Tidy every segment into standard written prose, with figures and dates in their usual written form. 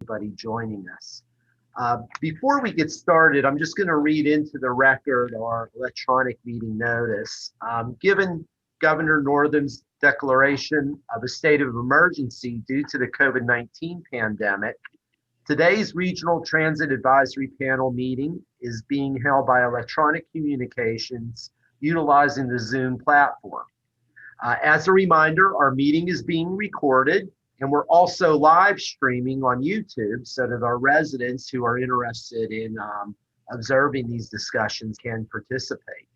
everybody joining us. Before we get started, I'm just going to read into the record our electronic meeting notice. Given Governor Northam's declaration of a state of emergency due to the COVID-19 pandemic, today's Regional Transit Advisory Panel meeting is being held by electronic communications utilizing the Zoom platform. As a reminder, our meeting is being recorded, and we're also live streaming on YouTube so that our residents who are interested in observing these discussions can participate.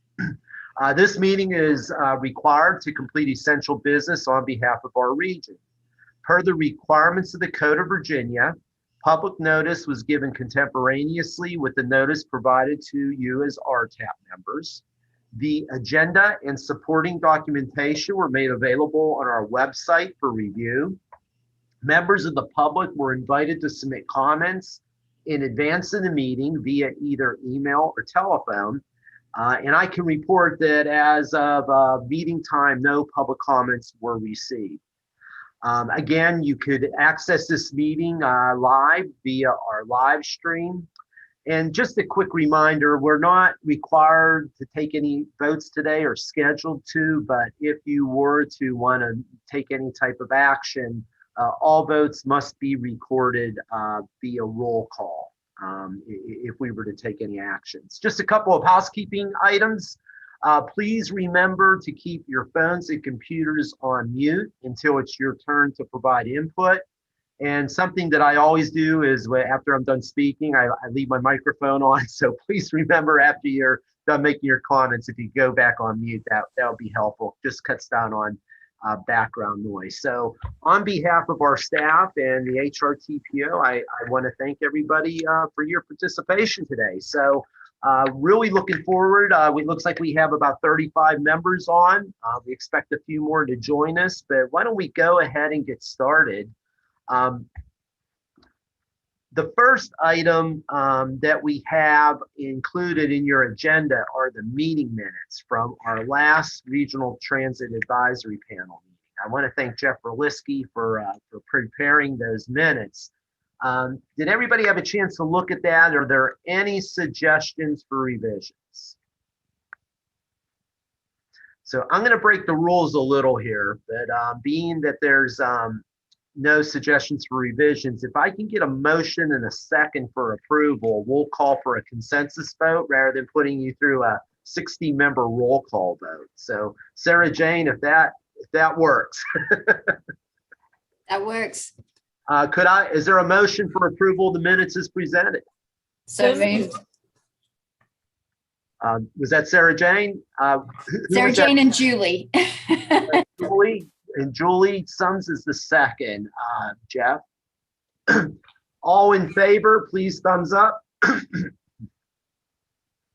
This meeting is required to complete essential business on behalf of our region. Per the requirements of the Code of Virginia, public notice was given contemporaneously with the notice provided to you as RTAP members. The agenda and supporting documentation were made available on our website for review. Members of the public were invited to submit comments in advance of the meeting via either email or telephone. And I can report that as of meeting time, no public comments were received. Again, you could access this meeting live via our live stream. And just a quick reminder, we're not required to take any votes today or scheduled to, but if you were to want to take any type of action, all votes must be recorded via roll call if we were to take any actions. Just a couple of housekeeping items. Please remember to keep your phones and computers on mute until it's your turn to provide input. And something that I always do is after I'm done speaking, I leave my microphone on. So please remember after you're done making your comments, if you go back on mute, that'll be helpful. Just cuts down on background noise. So on behalf of our staff and the HRTPO, I want to thank everybody for your participation today. So really looking forward. It looks like we have about 35 members on. We expect a few more to join us, but why don't we go ahead and get started. The first item that we have included in your agenda are the meeting minutes from our last Regional Transit Advisory Panel meeting. I want to thank Jeff Berlisky for preparing those minutes. Did everybody have a chance to look at that? Are there any suggestions for revisions? So I'm going to break the rules a little here, but being that there's no suggestions for revisions, if I can get a motion and a second for approval, we'll call for a consensus vote rather than putting you through a 60-member roll call vote. So Sarah Jane, if that works. That works. Is there a motion for approval of the minutes as presented? So moved. Was that Sarah Jane? Sarah Jane and Julie. Julie? And Julie Sums is the second. Jeff, all in favor, please thumbs up.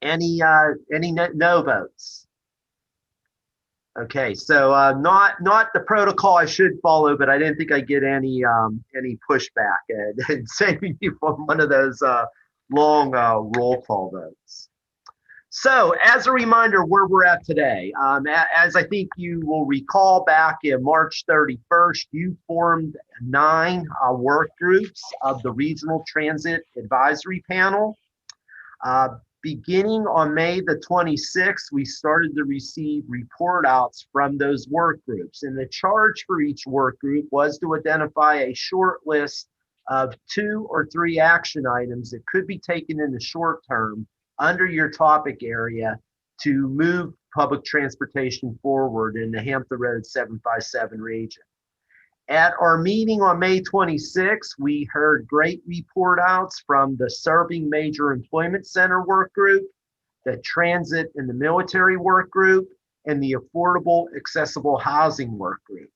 Any no votes? Okay, so not the protocol I should follow, but I didn't think I'd get any pushback and saving you from one of those long roll call votes. So as a reminder where we're at today, as I think you will recall back in March 31st, you formed 9 work groups of the Regional Transit Advisory Panel. Beginning on May the 26th, we started to receive report outs from those work groups. And the charge for each work group was to identify a short list of 2 or 3 action items that could be taken in the short term under your topic area to move public transportation forward in the Hampton Road 757 region. At our meeting on May 26, we heard great report outs from the Serving Major Employment Center work group, the Transit and the Military work group, and the Affordable Accessible Housing work group.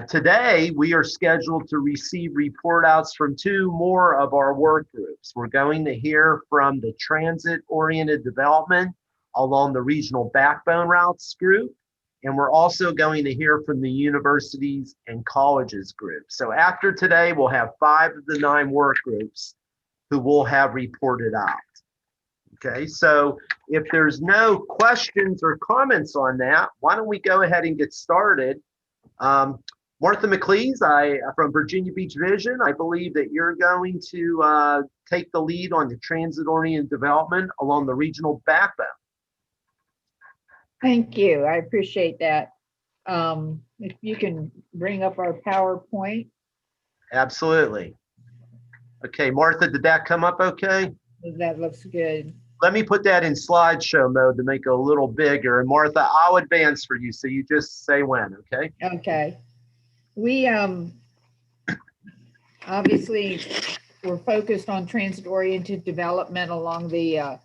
Today, we are scheduled to receive report outs from 2 more of our work groups. We're going to hear from the Transit-Oriented Development along the Regional Backbone Routes group, and we're also going to hear from the Universities and Colleges group. So after today, we'll have 5 of the 9 work groups who will have reported out. Okay, so if there's no questions or comments on that, why don't we go ahead and get started? Martha McLeese, from Virginia Beach Vision. I believe that you're going to take the lead on the transit-oriented development along the regional backbone. Thank you. I appreciate that. If you can bring up our PowerPoint. Absolutely. Okay, Martha, did that come up okay? That looks good. Let me put that in slideshow mode to make it a little bigger. And Martha, I'll advance for you, so you just say when, okay? Okay. We obviously we're focused on transit-oriented development along the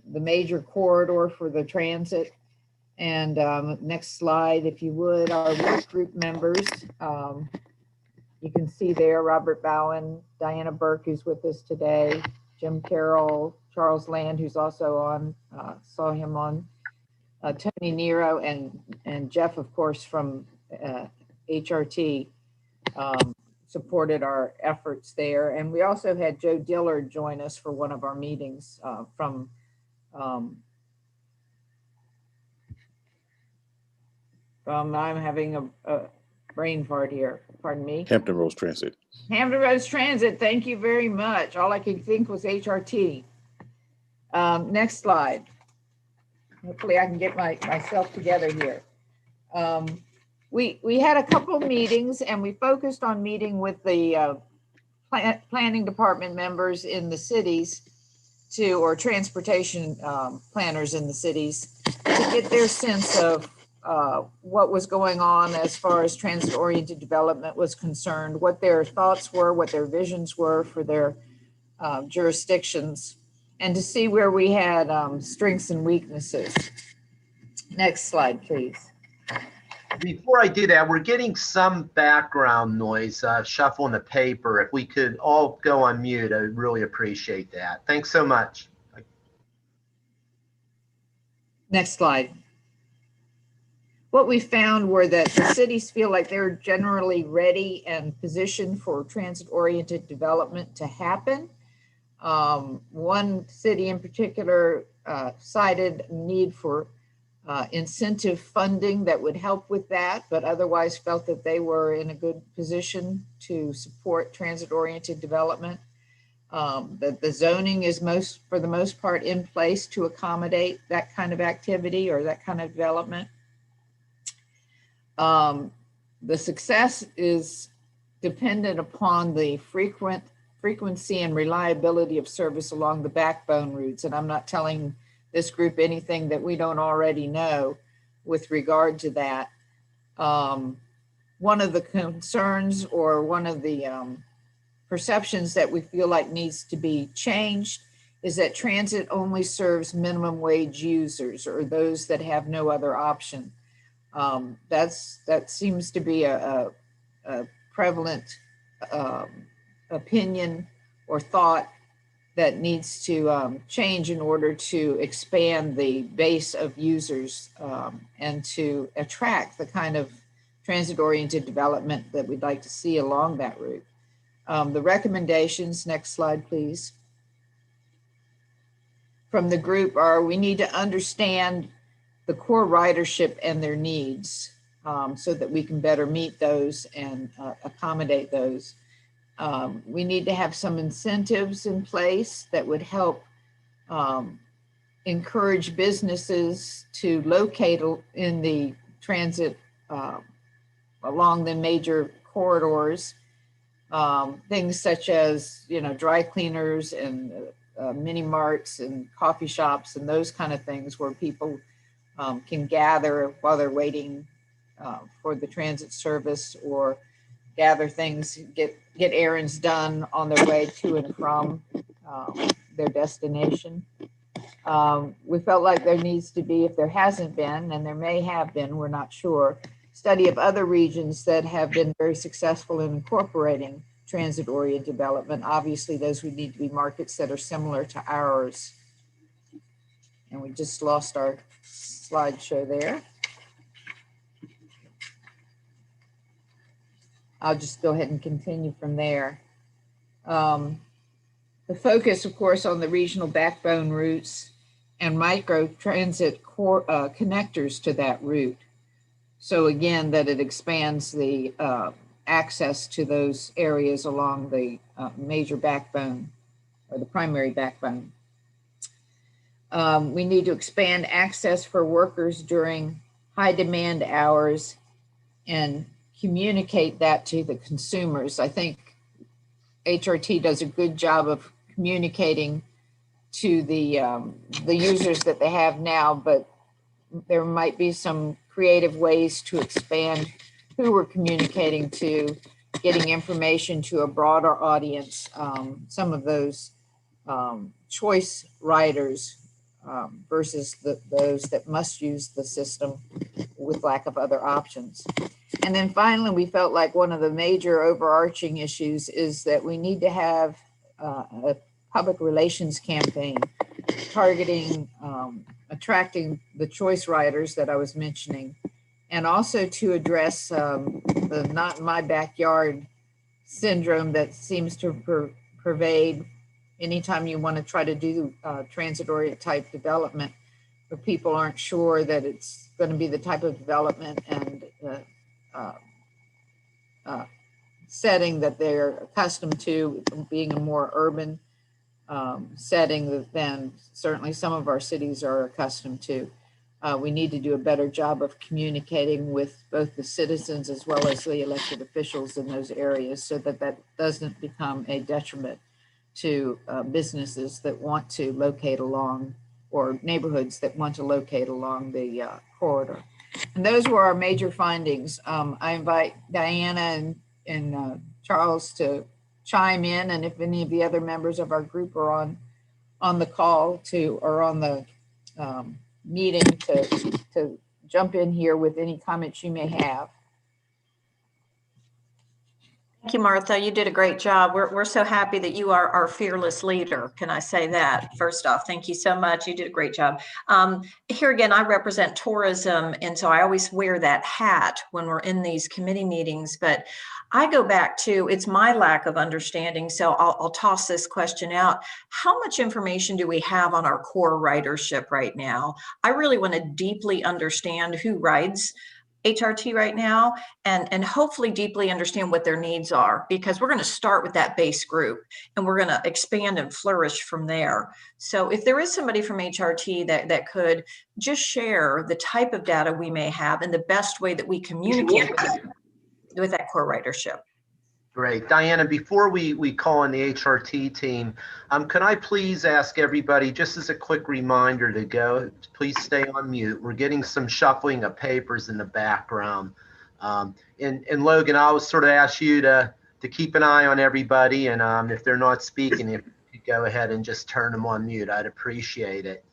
major corridor for the transit. And next slide, if you would, our work group members. You can see there Robert Bowen, Diana Burke, who's with us today, Jim Carroll, Charles Land, who's also on, saw him on, Tony Nero, and Jeff, of course, from HRT, supported our efforts there. And we also had Joe Dillard join us for one of our meetings from I'm having a brain fart here, pardon me. Hampton Roads Transit. Hampton Roads Transit, thank you very much. All I could think was HRT. Next slide. Hopefully I can get myself together here. We had a couple meetings and we focused on meeting with the planning department members in the cities or transportation planners in the cities to get their sense of what was going on as far as transit-oriented development was concerned, what their thoughts were, what their visions were for their jurisdictions, and to see where we had strengths and weaknesses. Next slide, please. Before I do that, we're getting some background noise shuffling the paper. If we could all go on mute, I'd really appreciate that. Thanks so much. Next slide. What we found were that the cities feel like they're generally ready and positioned for transit-oriented development to happen. One city in particular cited need for incentive funding that would help with that, but otherwise felt that they were in a good position to support transit-oriented development. That the zoning is for the most part in place to accommodate that kind of activity or that kind of development. The success is dependent upon the frequency and reliability of service along the backbone routes. And I'm not telling this group anything that we don't already know with regard to that. One of the concerns or one of the perceptions that we feel like needs to be changed is that transit only serves minimum wage users or those that have no other option. That seems to be a prevalent opinion or thought that needs to change in order to expand the base of users and to attract the kind of transit-oriented development that we'd like to see along that route. The recommendations, next slide, please, from the group are we need to understand the core ridership and their needs so that we can better meet those and accommodate those. We need to have some incentives in place that would help encourage businesses to locate in the transit along the major corridors. Things such as, dry cleaners and mini marts and coffee shops and those kind of things where people can gather while they're waiting for the transit service or gather things, get errands done on their way to and from their destination. We felt like there needs to be, if there hasn't been, and there may have been, we're not sure, study of other regions that have been very successful in incorporating transit-oriented development. Obviously, those would need to be markets that are similar to ours. And we just lost our slideshow there. I'll just go ahead and continue from there. The focus, of course, on the regional backbone routes and micro transit connectors to that route. So again, that it expands the access to those areas along the major backbone or the primary backbone. We need to expand access for workers during high demand hours and communicate that to the consumers. I think HRT does a good job of communicating to the users that they have now, but there might be some creative ways to expand who we're communicating to, getting information to a broader audience. Some of those choice riders versus those that must use the system with lack of other options. And then finally, we felt like one of the major overarching issues is that we need to have a public relations campaign targeting, attracting the choice riders that I was mentioning, and also to address the not in my backyard syndrome that seems to pervade anytime you want to try to do transit-oriented type development, where people aren't sure that it's going to be the type of development and setting that they're accustomed to, being a more urban setting than certainly some of our cities are accustomed to. We need to do a better job of communicating with both the citizens as well as the elected officials in those areas so that that doesn't become a detriment to businesses that want to locate along, or neighborhoods that want to locate along the corridor. And those were our major findings. I invite Diana and Charles to chime in, and if any of the other members of our group are on the call to, or on the meeting to jump in here with any comments you may have. Thank you, Martha. You did a great job. We're so happy that you are our fearless leader. Can I say that? First off, thank you so much. You did a great job. Here again, I represent tourism, and so I always wear that hat when we're in these committee meetings, but I go back to, it's my lack of understanding, so I'll toss this question out. How much information do we have on our core ridership right now? I really want to deeply understand who rides HRT right now, and hopefully deeply understand what their needs are, because we're going to start with that base group and we're going to expand and flourish from there. So if there is somebody from HRT that could just share the type of data we may have and the best way that we communicate with that core ridership. Great. Diana, before we call on the HRT team, can I please ask everybody, just as a quick reminder to go, please stay on mute. We're getting some shuffling of papers in the background. And Logan, I'll sort of ask you to keep an eye on everybody, and if they're not speaking, if you could go ahead and just turn them on mute, I'd appreciate it.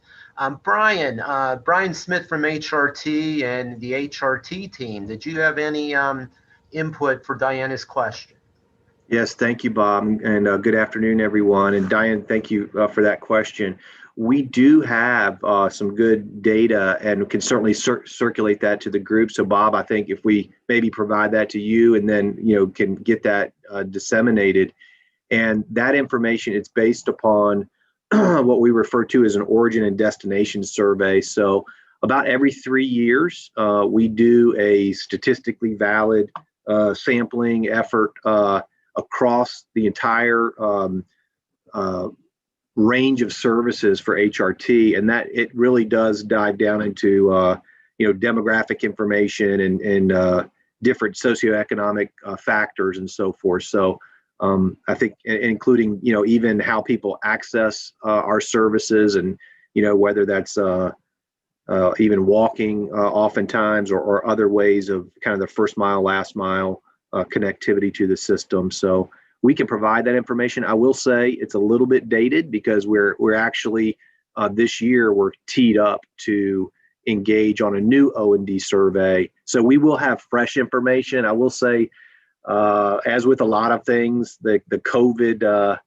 Brian Smith from HRT and the HRT team, did you have any input for Diana's question? Yes, thank you, Bob, and good afternoon, everyone. And Diane, thank you for that question. We do have some good data and can certainly circulate that to the group. So Bob, I think if we maybe provide that to you and then, can get that disseminated. And that information, it's based upon what we refer to as an origin and destination survey. So about every 3 years, we do a statistically valid sampling effort across the entire range of services for HRT, and that it really does dive down into demographic information and different socioeconomic factors and so forth. So I think including even how people access our services, and whether that's even walking oftentimes, or other ways of kind of the first mile, last mile connectivity to the system. So we can provide that information. I will say it's a little bit dated because we're actually this year we're teed up to engage on a new O&D survey. So we will have fresh information. I will say, as with a lot of things, the COVID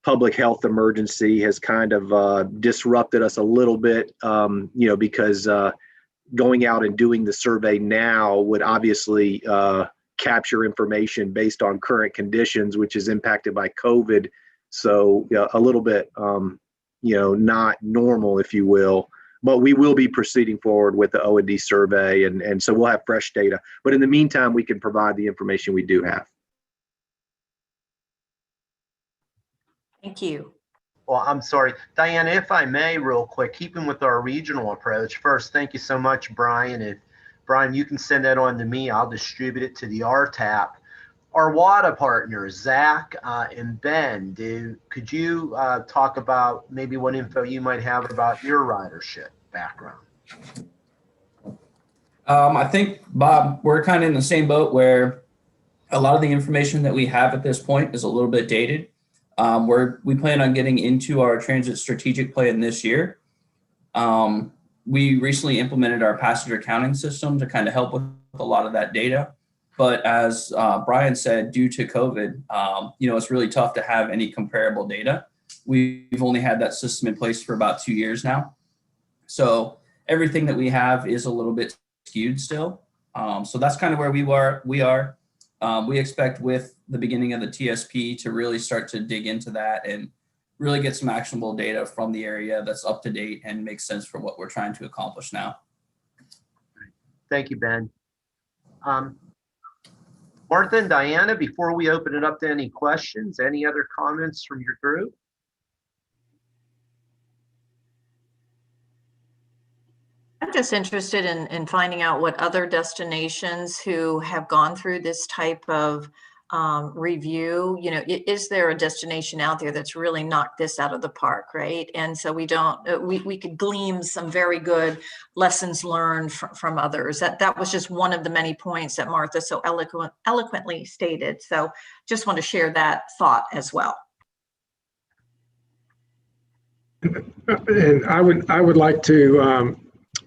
public health emergency has kind of disrupted us a little bit, because going out and doing the survey now would obviously capture information based on current conditions, which is impacted by COVID. So a little bit, not normal, if you will. but we will be proceeding forward with the O&D survey, and so we'll have fresh data. But in the meantime, we can provide the information we do have. Thank you. Well, I'm sorry, Diana, if I may, real quick, keeping with our regional approach. First, thank you so much, Brian. If Brian, you can send that on to me, I'll distribute it to the RTAP. Our WADA partners, Zach and Ben, could you talk about maybe what info you might have about your ridership background? I think, Bob, we're kind of in the same boat where a lot of the information that we have at this point is a little bit dated. We plan on getting into our transit strategic plan this year. We recently implemented our passenger counting system to kind of help with a lot of that data. But as Brian said, due to COVID, it's really tough to have any comparable data. We've only had that system in place for about 2 years now. So everything that we have is a little bit skewed still. So that's kind of where we are. We expect with the beginning of the TSP to really start to dig into that and really get some actionable data from the area that's up to date and makes sense for what we're trying to accomplish now. Thank you, Ben. Martha and Diana, before we open it up to any questions, any other comments from your group? I'm just interested in finding out what other destinations who have gone through this type of review, is there a destination out there that's really knocked this out of the park, right? And so we could glean some very good lessons learned from others. That was just one of the many points that Martha so eloquently stated. So just want to share that thought as well. And I would like to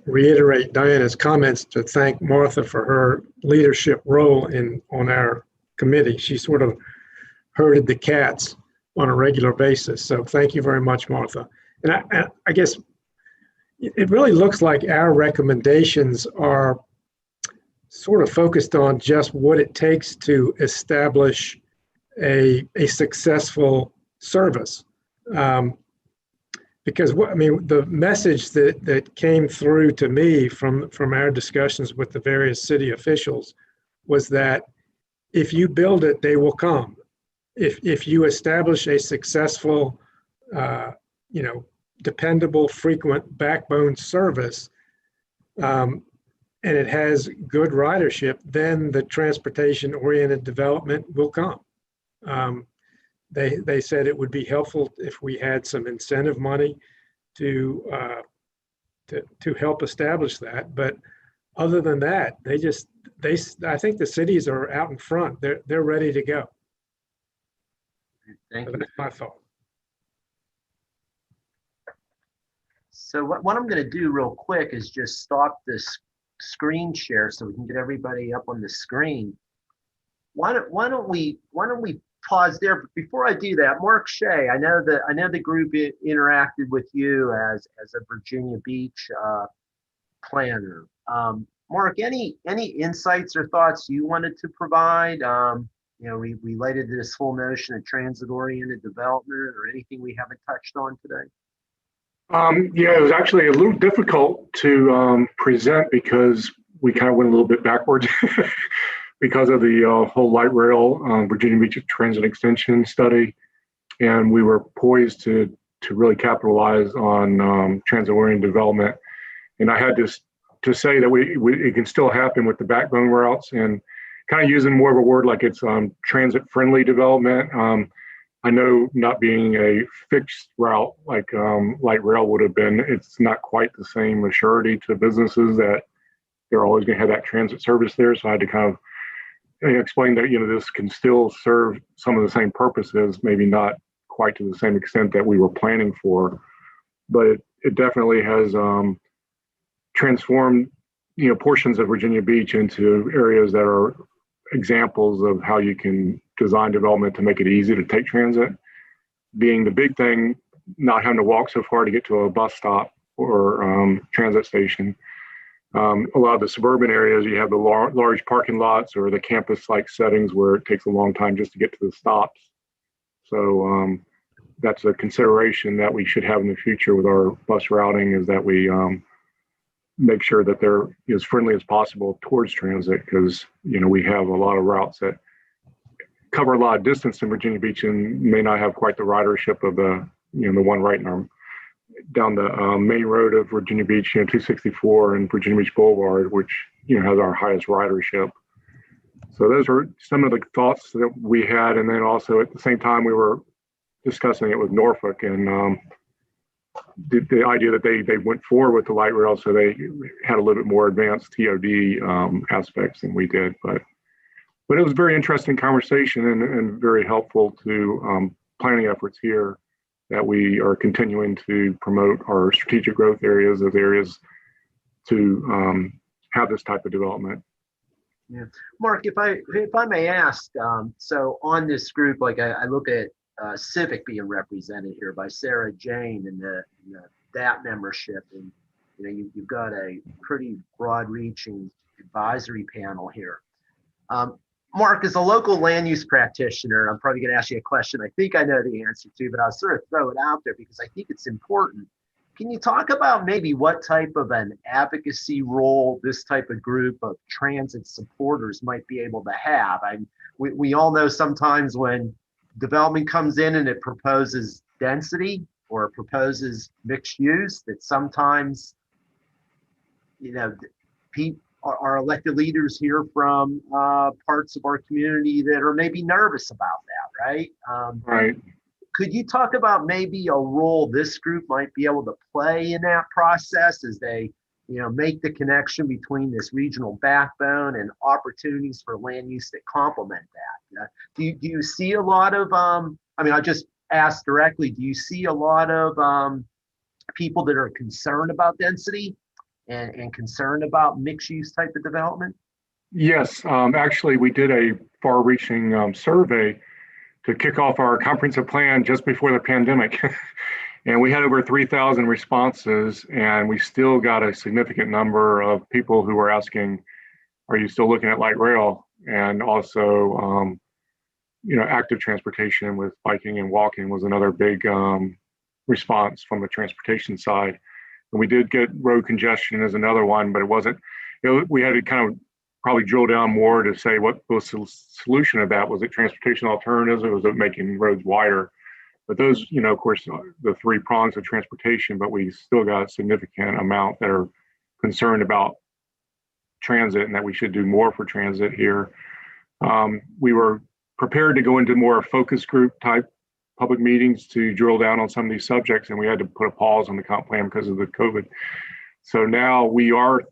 reiterate Diana's comments to thank Martha for her leadership role on our committee. She sort of herded the cats on a regular basis. So thank you very much, Martha. And I guess it really looks like our recommendations are sort of focused on just what it takes to establish a successful service. Because the message that came through to me from our discussions with the various city officials was that if you build it, they will come. If you establish a successful, dependable, frequent backbone service, and it has good ridership, then the transportation-oriented development will come. They said it would be helpful if we had some incentive money to help establish that. But other than that, I think the cities are out in front. They're ready to go. Thank So you. that's my thought. So what I'm going to do real quick is just stop this screen share so we can get everybody up on the screen. Why don't we pause there? But before I do that, Mark Shea, I know the group interacted with you as a Virginia Beach planner. Mark, any insights or thoughts you wanted to provide, related to this whole notion of transit-oriented development, or anything we haven't touched on today? Yeah, it was actually a little difficult to present because we kind of went a little bit backwards because of the whole light rail Virginia Beach Transit Extension study, and we were poised to really capitalize on transit-oriented development. And I had to say that it can still happen with the backbone routes, and kind of using more of a word like it's transit-friendly development. I know not being a fixed route like light rail would have been, it's not quite the same assurity to businesses that they're always going to have that transit service there. So I had to kind of explain that this can still serve some of the same purposes, maybe not quite to the same extent that we were planning for, but it definitely has transformed portions of Virginia Beach into areas that are examples of how you can design development to make it easy to take transit. Being the big thing, not having to walk so far to get to a bus stop or transit station. A lot of the suburban areas, you have the large parking lots or the campus-like settings where it takes a long time just to get to the stops. So that's a consideration that we should have in the future with our bus routing, is that we make sure that they're as friendly as possible towards transit, because we have a lot of routes that cover a lot of distance in Virginia Beach and may not have quite the ridership of the the one right in our down the main road of Virginia Beach, 264 and Virginia Beach Boulevard, which has our highest ridership. So those are some of the thoughts that we had, and then also at the same time we were discussing it with Norfolk, and the idea that they went forward with the light rail, so they had a little bit more advanced TOD aspects than we did, but it was a very interesting conversation and very helpful to planning efforts here, that we are continuing to promote our strategic growth areas as areas to have this type of development. Yeah, Mark, if I may ask, so on this group, like I look at Civic being represented here by Sarah Jane and the that membership, and you've got a pretty broad-reaching advisory panel here. Mark, as a local land use practitioner, I'm probably going to ask you a question I think I know the answer to, but I'll sort of throw it out there because I think it's important. Can you talk about maybe what type of an advocacy role this type of group of transit supporters might be able to have? We all know sometimes when development comes in and it proposes density or proposes mixed use, that sometimes, our elected leaders hear from parts of our community that are maybe nervous about that, right? Right. Could you talk about maybe a role this group might be able to play in that process as they, make the connection between this regional backbone and opportunities for land use that complement that? Do you see a lot of, I'll just ask directly, do you see a lot of people that are concerned about density and concerned about mixed use type of development? Yes, actually, we did a far-reaching survey to kick off our comprehensive plan just before the pandemic. And we had over 3,000 responses, and we still got a significant number of people who were asking, are you still looking at light rail? And also, active transportation with biking and walking was another big response from the transportation side. And we did get road congestion as another one, but it wasn't, we had to kind of probably drill down more to say what was the solution of that. Was it transportation alternatives, or was it making roads wider? But those, of course, the three prongs of transportation, but we still got a significant amount that are concerned about transit and that we should do more for transit here. We were prepared to go into more focus group type public meetings to drill down on some of these subjects, and we had to put a pause on the comp plan because of the COVID. So now we are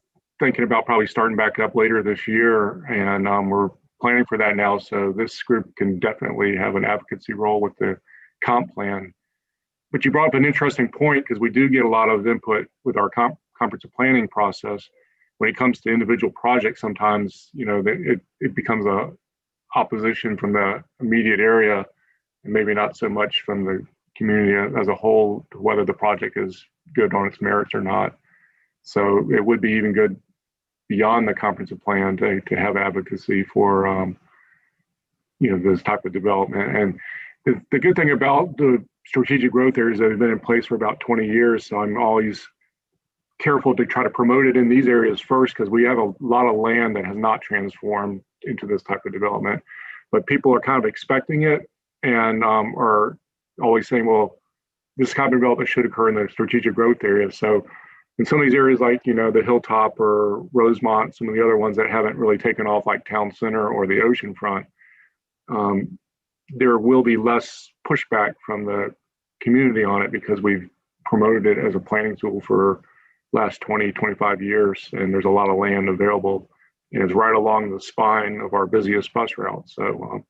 thinking about probably starting back up later this year, and we're planning for that now. So this group can definitely have an advocacy role with the comp plan. But you brought up an interesting point, because we do get a lot of input with our comprehensive planning process. When it comes to individual projects, sometimes it becomes a opposition from the immediate area, and maybe not so much from the community as a whole, to whether the project is good on its merits or not. So it would be even good beyond the comprehensive plan to have advocacy for this type of development. And the good thing about the strategic growth areas that have been in place for about 20 years, so I'm always careful to try to promote it in these areas first, because we have a lot of land that has not transformed into this type of development, but people are kind of expecting it and are always saying, well, this kind of development should occur in the strategic growth areas. So in some of these areas, like, the Hilltop or Rosemont, some of the other ones that haven't really taken off, like Town Center or the oceanfront, there will be less pushback from the community on it, because we've promoted it as a planning tool for last 20, 25 years, and there's a lot of land available, and it's right along the spine of our busiest bus route. So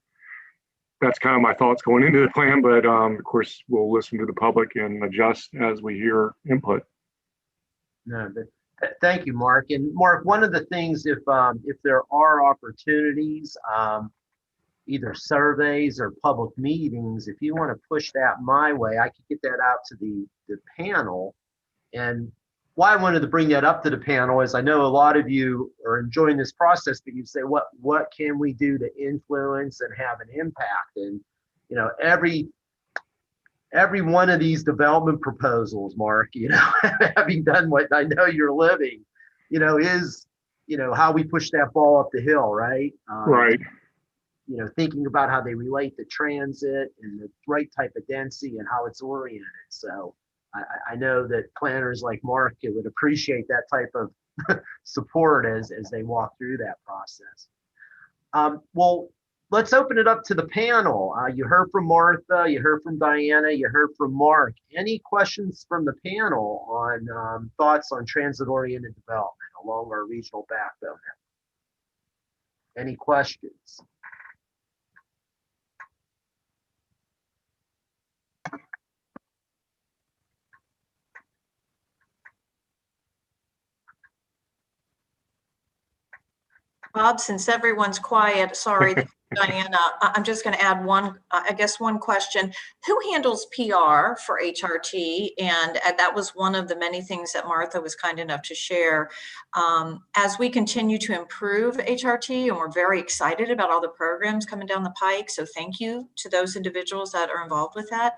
that's kind of my thoughts going into the plan, but of course, we'll listen to the public and adjust as we hear input. No, thank you, Mark. And Mark, one of the things, if there are opportunities, either surveys or public meetings, if you want to push that my way, I could get that out to the panel. And why I wanted to bring that up to the panel is I know a lot of you are enjoying this process, but you say, what can we do to influence and have an impact? And every every one of these development proposals, Mark, having done what I know you're living, is, how we push that ball up the hill, right? Right. Thinking about how they relate to transit and the right type of density and how it's oriented. So I know that planners like Mark would appreciate that type of support as they walk through that process. Well, let's open it up to the panel. You heard from Martha, you heard from Diana, you heard from Mark. Any questions from the panel on thoughts on transit-oriented development along our regional backbone? Any questions? Bob, since everyone's quiet, sorry, Diana, I'm just going to add one question. Who handles PR for HRT? And that was one of the many things that Martha was kind enough to share. As we continue to improve HRT, and we're very excited about all the programs coming down the pike, so thank you to those individuals that are involved with that.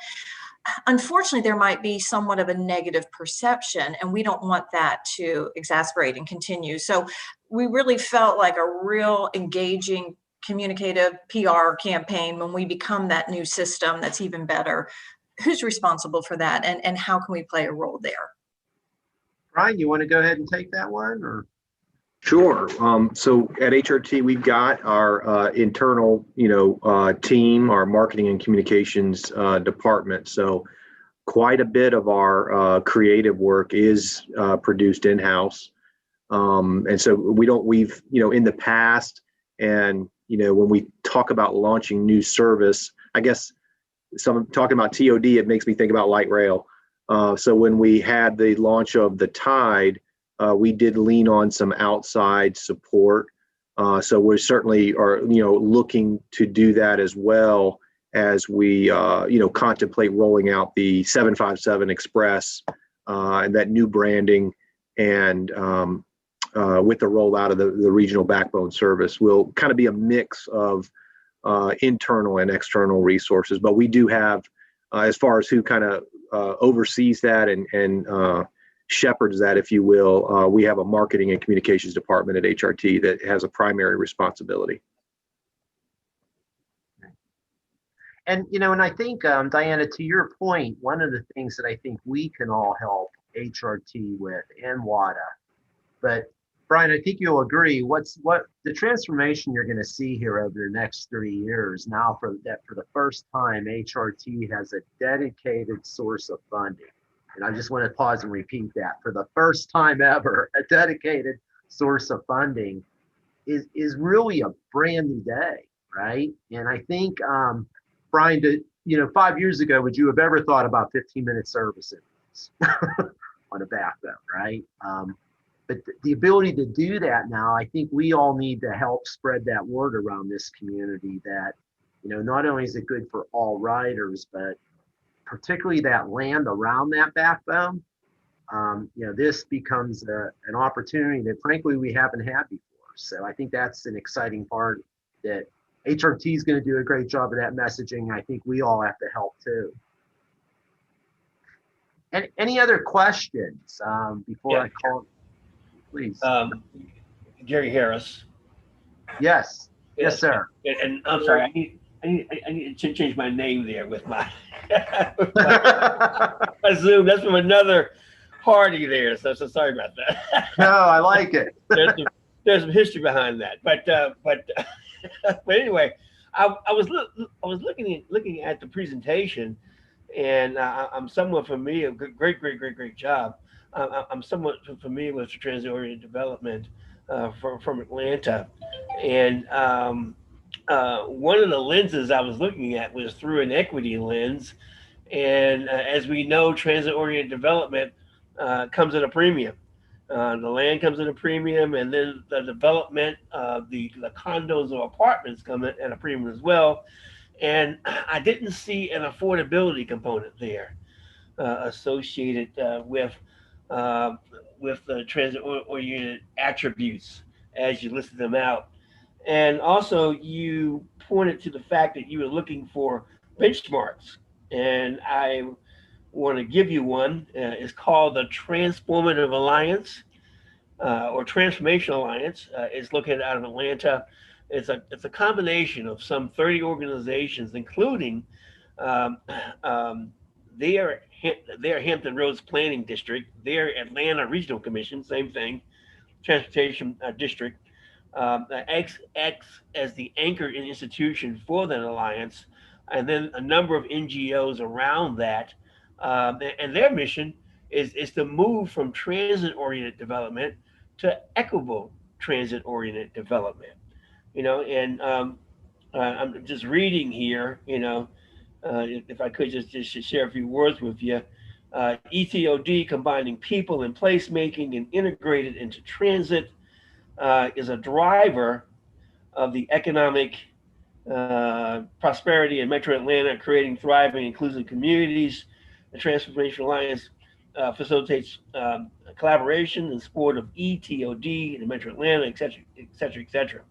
Unfortunately, there might be somewhat of a negative perception, and we don't want that to exacerbate and continue. So we really felt like a real engaging, communicative PR campaign when we become that new system that's even better. Who's responsible for that, and how can we play a role there? Brian, you want to go ahead and take that one, or? Sure. So at HRT, we've got our internal, team, our marketing and communications department. So quite a bit of our creative work is produced in-house. And so we've, in the past, and, when we talk about launching new service, I guess talking about TOD, it makes me think about light rail. So when we had the launch of the Tide, we did lean on some outside support. So we certainly are, looking to do that as well as we, contemplate rolling out the 757 Express and that new branding, and with the rollout of the regional backbone service, will kind of be a mix of internal and external resources. But we do have, as far as who kind of oversees that and shepherds that, if you will, we have a marketing and communications department at HRT that has a primary responsibility. And, and I think, Diana, to your point, one of the things that I think we can all help HRT with, and WADA, but Brian, I think you'll agree, what the transformation you're going to see here over the next 3 years now, for the first time, HRT has a dedicated source of funding. And I just want to pause and repeat that. For the first time ever, a dedicated source of funding is really a brand new day, right? And I think, Brian, 5 years ago, would you have ever thought about 15-minute services on a backbone, right? But the ability to do that now, I think we all need to help spread that word around this community that, not only is it good for all riders, but particularly that land around that backbone, this becomes an opportunity that frankly we haven't had before. So I think that's an exciting part that HRT is going to do a great job of that messaging. I think we all have to help too. And any other questions before I call? Please. Jerry Harris. Yes. Yes, sir. And I'm sorry, I need to change my name there with my, my Zoom. That's from another party there. So sorry about that. No, I like it. There's some history behind that, but anyway, I was looking at the presentation, and I'm somewhat familiar. Great job. I'm somewhat familiar with transit-oriented development from Atlanta, and one of the lenses I was looking at was through an equity lens, and as we know, transit-oriented development comes at a premium. The land comes at a premium, and then the development of the condos or apartments come at a premium as well. And I didn't see an affordability component there associated with the transit-oriented attributes as you listed them out. And also, you pointed to the fact that you were looking for benchmarks and I want to give you one. It's called the Transformative Alliance or Transformational Alliance. It's located out of Atlanta. It's a combination of some 30 organizations, including um, um, their Hampton Roads Planning District, their Atlanta Regional Commission, same thing, Transportation District, acts as the anchor institution for that alliance, and then a number of NGOs around that. And their mission is to move from transit-oriented development to equitable transit-oriented development. And I'm just reading here, if I could just share a few words with you. ETOD, combining people and placemaking and integrated into transit, is a driver of the economic prosperity in Metro Atlanta, creating thriving, inclusive communities. The Transformation Alliance facilitates collaboration and support of ETOD in Metro Atlanta, et cetera, et cetera, et cetera.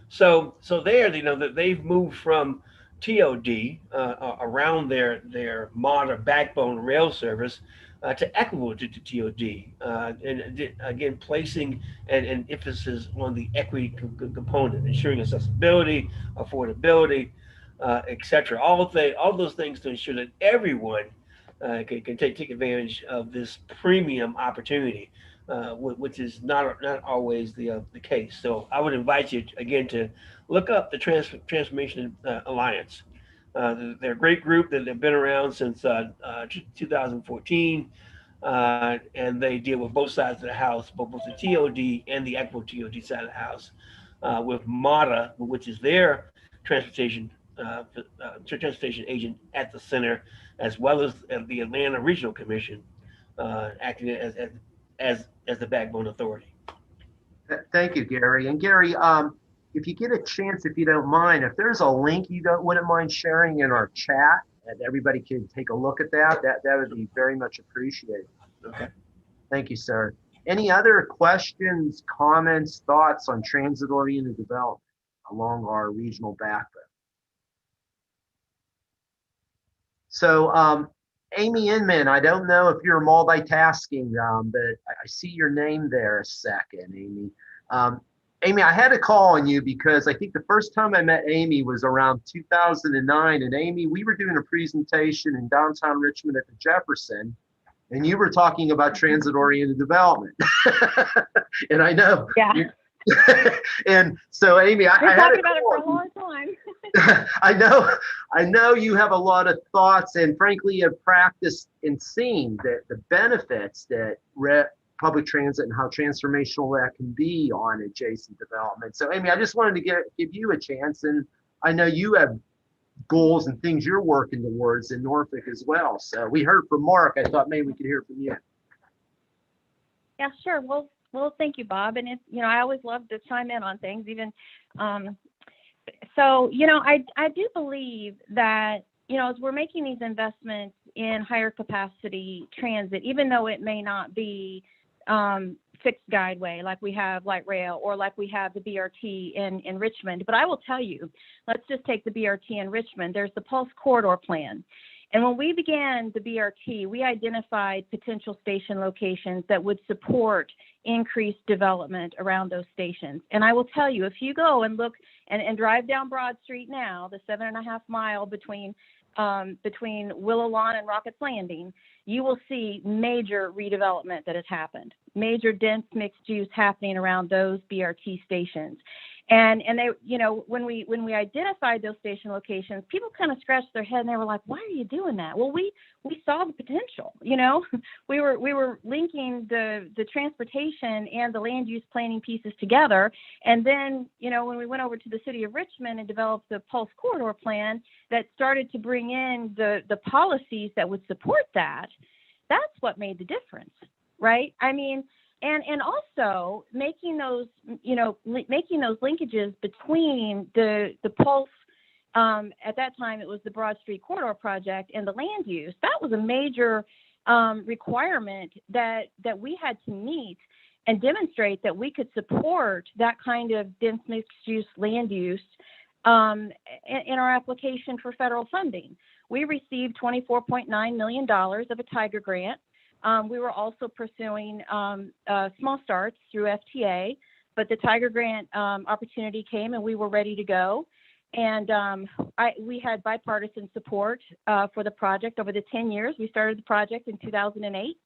So there, that they've moved from TOD around their modern backbone rail service to equitable to TOD, and again placing an emphasis on the equity component, ensuring accessibility, affordability, etc. All those things to ensure that everyone can take advantage of this premium opportunity, which is not always the case. So I would invite you again to look up the Transformation Alliance. They're a great group that have been around since 2014, and they deal with both sides of the house, both the TOD and the equitable TOD side of the house, with MATA, which is their transportation agent at the center, as well as the Atlanta Regional Commission, acting as the backbone authority. Thank you, Gary. And Gary, if you get a chance, if you don't mind, if there's a link you wouldn't mind sharing in our chat, and everybody can take a look at that would be very much appreciated. Okay. Thank you, sir. Any other questions, comments, thoughts on transit-oriented development along our regional backbone? So, Amy Inman, I don't know if you're multitasking, but I see your name there a second, Amy. Amy, I had to call on you because I think the first time I met Amy was around 2009. And Amy, we were doing a presentation in downtown Richmond at the Jefferson, and you were talking about transit-oriented development. And I know. Yeah. And so, Amy, I had talking about it for a long time. I know you have a lot of thoughts, and frankly, you have practiced and seen the benefits that public transit and how transformational that can be on adjacent development. So, Amy, I just wanted to give you a chance, and I know you have goals and things you're working towards in Norfolk as well. So we heard from Mark. I thought maybe we could hear from you. Yeah, sure. Well, thank you, Bob. And it's, I always love to chime in on things, even. So, I do believe that, as we're making these investments in higher capacity transit, even though it may not be fixed guideway like we have light rail or like we have the BRT in Richmond. But I will tell you, let's just take the BRT in Richmond. There's the Pulse Corridor Plan. And when we began the BRT, we identified potential station locations that would support increased development around those stations. And I will tell you, if you go and look and drive down Broad Street now, the 7.5 mile between Willow Lawn and Rockets Landing, you will see major redevelopment that has happened, major dense mixed use happening around those BRT stations. And they, when we identified those station locations, people kind of scratched their head and they were like, why are you doing that? Well, we saw the potential, we were linking the transportation and the land use planning pieces together. And then, when we went over to the city of Richmond and developed the Pulse Corridor Plan that started to bring in the policies that would support that, that's what made the difference, right? I mean, and also making those linkages between the Pulse, at that time it was the Broad Street Corridor Project, and the land use. That was a major requirement that we had to meet and demonstrate that we could support that kind of dense mixed use land use in our application for federal funding. We received $24.9 million of a Tiger grant. We were also pursuing small starts through FTA, but the Tiger grant opportunity came and we were ready to go. And we had bipartisan support for the project over the 10 years. We started the project in 2008.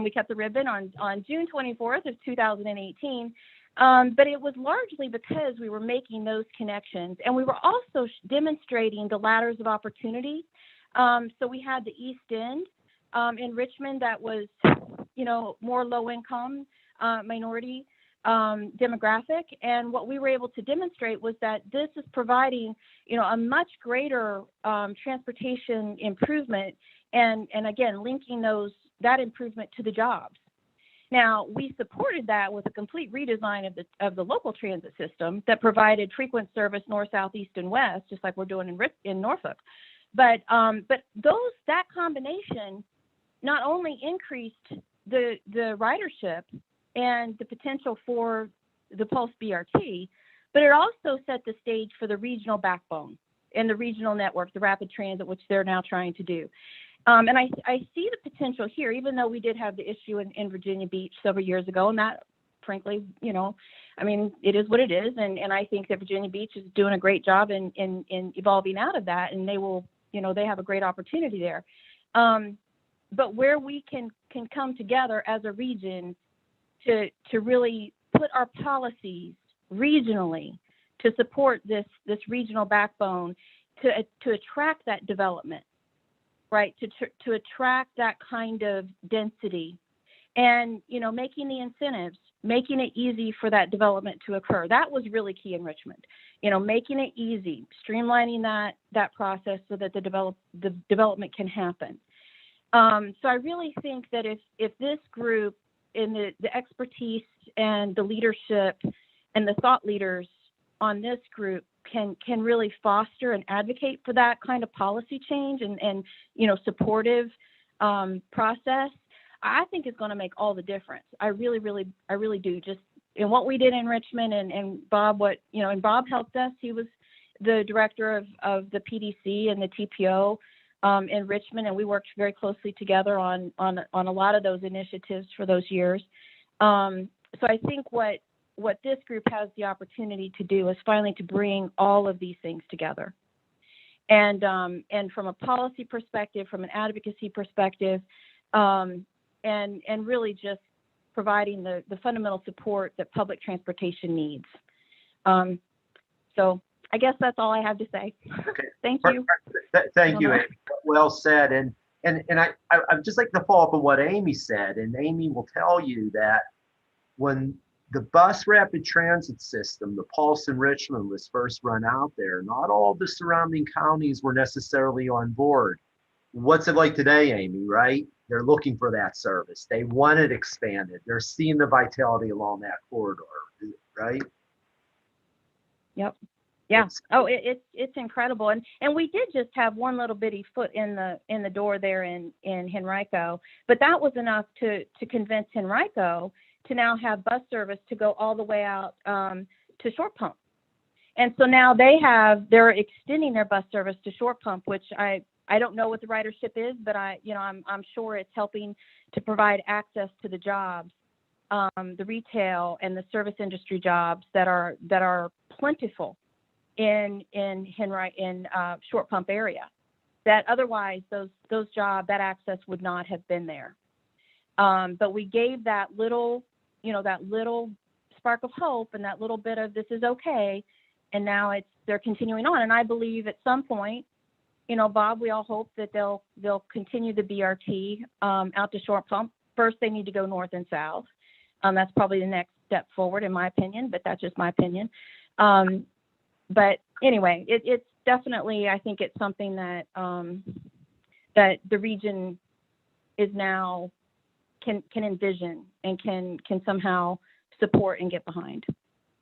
We cut the ribbon on June 24th of 2018. But it was largely because we were making those connections, and we were also demonstrating the ladders of opportunity. So we had the East End in Richmond that was, more low income, minority demographic. And what we were able to demonstrate was that this is providing, a much greater transportation improvement, and again, linking that improvement to the jobs. Now, we supported that with a complete redesign of the local transit system that provided frequent service north, south, east, and west, just like we're doing in Norfolk. But that combination not only increased the ridership and the potential for the Pulse BRT, but it also set the stage for the regional backbone and the regional network, the rapid transit, which they're now trying to do. And I see the potential here, even though we did have the issue in Virginia Beach several years ago, and that, frankly, it is what it is. And I think that Virginia Beach is doing a great job in evolving out of that, and they will, they have a great opportunity there. But where we can come together as a region to really put our policies regionally to support this regional backbone, to attract that development. Right, to attract that kind of density, and making the incentives, making it easy for that development to occur. That was really key in Richmond. Making it easy, streamlining that process so that the development can happen. So I really think that if this group, in the expertise and the leadership and the thought leaders on this group can really foster and advocate for that kind of policy change and supportive process, I think it's going to make all the difference. I really do. Just in what we did in Richmond, and Bob, and Bob helped us. He was the director of the PDC and the TPO in Richmond, and we worked very closely together on a lot of those initiatives for those years. So I think what this group has the opportunity to do is finally to bring all of these things together. And from a policy perspective, from an advocacy perspective, and really just providing the fundamental support that public transportation needs. So I guess that's all I have to say. Okay. Thank you. Thank you, Amy. Well said. And I'd just like to follow up on what Amy said. And Amy will tell you that when the bus rapid transit system, the Pulse in Richmond, was first run out there, not all the surrounding counties were necessarily on board. What's it like today, Amy, right? They're looking for that service. They want it expanded. They're seeing the vitality along that corridor, right? Yep. Yeah. It's incredible. And we did just have one little bitty foot in the door there in Henrico, but that was enough to convince Henrico to now have bus service to go all the way out to Short Pump. And so now they're extending their bus service to Short Pump, which I don't know what the ridership is, but I'm sure it's helping to provide access to the jobs, the retail and the service industry jobs that are plentiful in Short Pump area, that otherwise those jobs, that access would not have been there. But we gave that little spark of hope and that little bit of this is okay, and now they're continuing on. And I believe at some point, Bob, we all hope that they'll continue the BRT out to Short Pump. First, they need to go north and south. That's probably the next step forward, in my opinion, but that's just my opinion. But anyway, it's definitely, I think it's something that that the region is now can envision and can somehow support and get behind.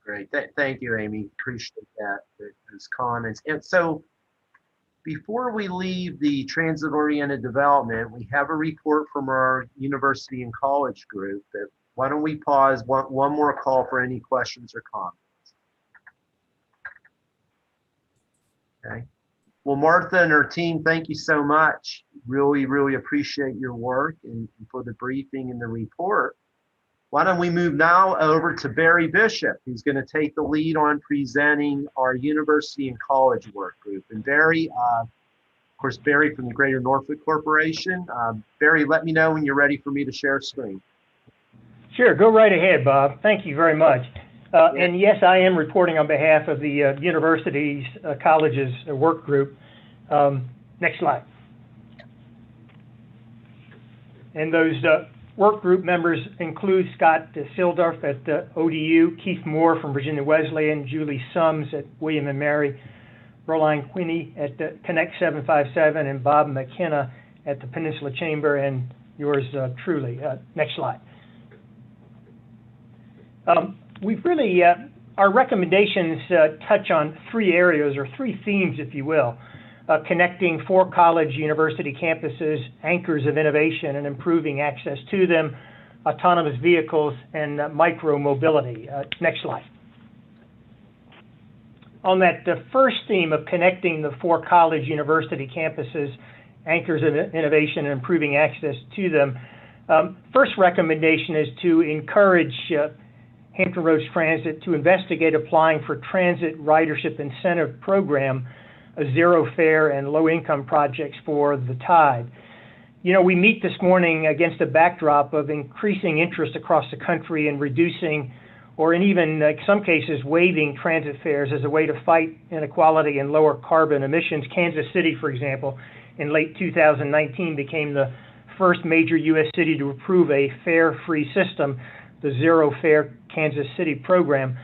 Great. Thank you, Amy. Appreciate those comments. And so before we leave the transit-oriented development, we have a report from our university and college group. Why don't we pause one more call for any questions or comments? Okay. Well, Martha and her team, thank you so much. Really, really appreciate your work and for the briefing and the report. Why don't we move now over to Barry Bishop, who's going to take the lead on presenting our university and college work group. And Barry, of course, Barry from the Greater Norfolk Corporation. Barry, let me know when you're ready for me to share screen. Sure, go right ahead, Bob. Thank you very much. And yes, I am reporting on behalf of the universities, colleges work group. Next slide. And those work group members include Scott Sildorf at ODU, Keith Moore from Virginia Wesleyan, Julie Sums at William & Mary, Roline Quinney at the Connect 757, and Bob McKenna at the Peninsula Chamber, and yours truly. Next slide. We've really, our recommendations touch on three areas, or three themes, if you will. Connecting 4 college university campuses, anchors of innovation and improving access to them, autonomous vehicles, and micro-mobility. Next slide. On that first theme of connecting the 4 college university campuses, anchors of innovation and improving access to them, first recommendation is to encourage Hampton Roads Transit to investigate applying for transit ridership incentive program, zero fare and low income projects for the Tide. You know, we meet this morning against a backdrop of increasing interest across the country in reducing, or in even some cases waiving, transit fares as a way to fight inequality and lower carbon emissions. Kansas City, for example, in late 2019 became the first major U.S. city to approve a fare-free system, the Zero Fare Kansas City program.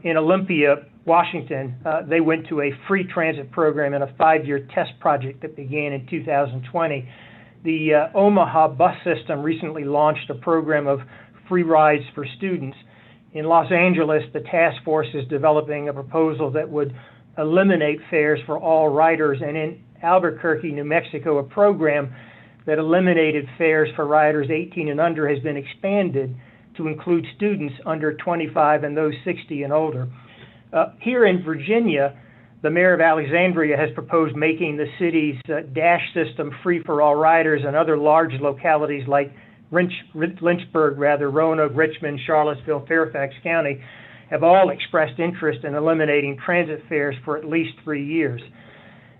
In Olympia, Washington, they went to a free transit program in a 5-year test project that began in 2020. The Omaha bus system recently launched a program of free rides for students. In Los Angeles, the task force is developing a proposal that would eliminate fares for all riders. And in Albuquerque, New Mexico, a program that eliminated fares for riders 18 and under has been expanded to include students under 25 and those 60 and older. Here in Virginia, the mayor of Alexandria has proposed making the city's dash system free for all riders, and other large localities like Lynchburg, Roanoke, Richmond, Charlottesville, Fairfax County have all expressed interest in eliminating transit fares for at least 3 years.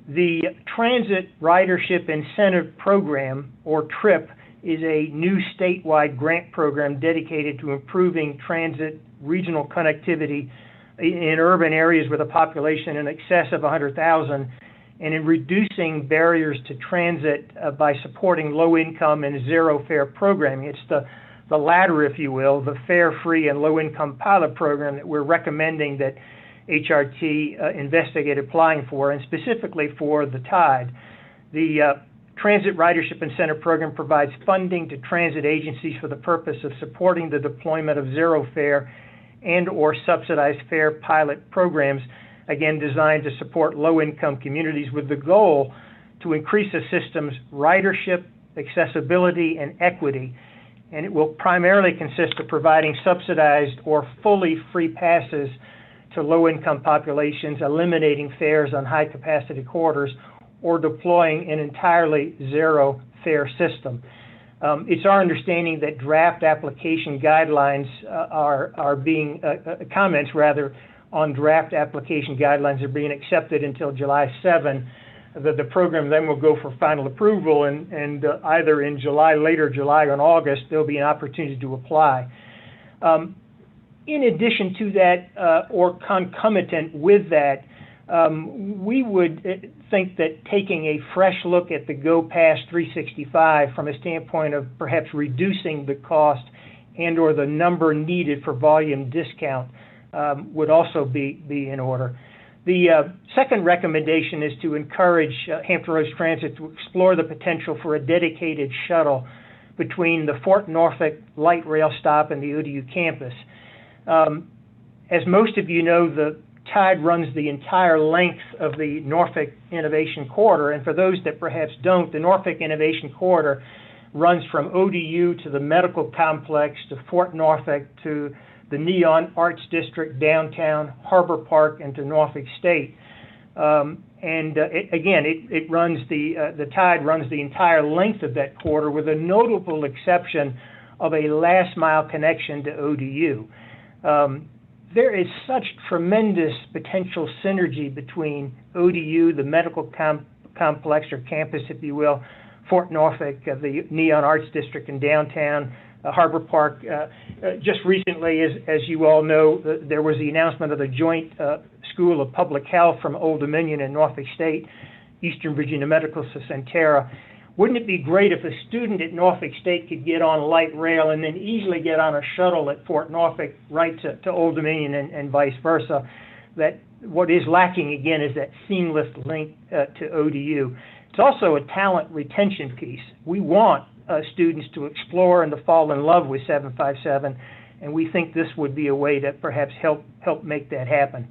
The Transit Ridership Incentive Program, or TRIP, is a new statewide grant program dedicated to improving transit regional connectivity in urban areas with a population in excess of 100,000, and in reducing barriers to transit by supporting low-income and zero-fare programming. It's the latter, if you will, the fare-free and low-income pilot program that we're recommending that HRT investigate applying for, and specifically for the Tide. The Transit Ridership Incentive Program provides funding to transit agencies for the purpose of supporting the deployment of zero-fare and or subsidized fare pilot programs, again designed to support low-income communities with the goal to increase the system's ridership, accessibility, and equity. And it will primarily consist of providing subsidized or fully free passes to low-income populations, eliminating fares on high-capacity corridors, or deploying an entirely zero-fare system. It's our understanding that draft application guidelines are being, comments rather, on draft application guidelines are being accepted until July 7. The program then will go for final approval, and either in July, later July or in August, there'll be an opportunity to apply. In addition to that, or concomitant with that, we would think that taking a fresh look at the Go Past 365 from a standpoint of perhaps reducing the cost and or the number needed for volume discount would also be in order. The second recommendation is to encourage Hampton Roads Transit to explore the potential for a dedicated shuttle between the Fort Norfolk light rail stop and the ODU campus. As most of you know, the Tide runs the entire length of the Norfolk Innovation Corridor, and for those that perhaps don't, the Norfolk Innovation Corridor runs from ODU to the medical complex, to Fort Norfolk, to the Neon Arts District downtown, Harbor Park, and to Norfolk State. It runs the tide runs the entire length of that corridor, with a notable exception of a last mile connection to ODU. There is such tremendous potential synergy between ODU, the medical complex or campus, if you will, Fort Norfolk, the Neon Arts District in downtown, Harbor Park. Just recently, as you all know, there was the announcement of the joint School of Public Health from Old Dominion and Norfolk State, Eastern Virginia Medical Center. Wouldn't it be great if a student at Norfolk State could get on light rail and then easily get on a shuttle at Fort Norfolk right to Old Dominion and vice versa? That what is lacking, again, is that seamless link to ODU. It's also a talent retention piece. We want students to explore and to fall in love with 757, and we think this would be a way to perhaps help make that happen.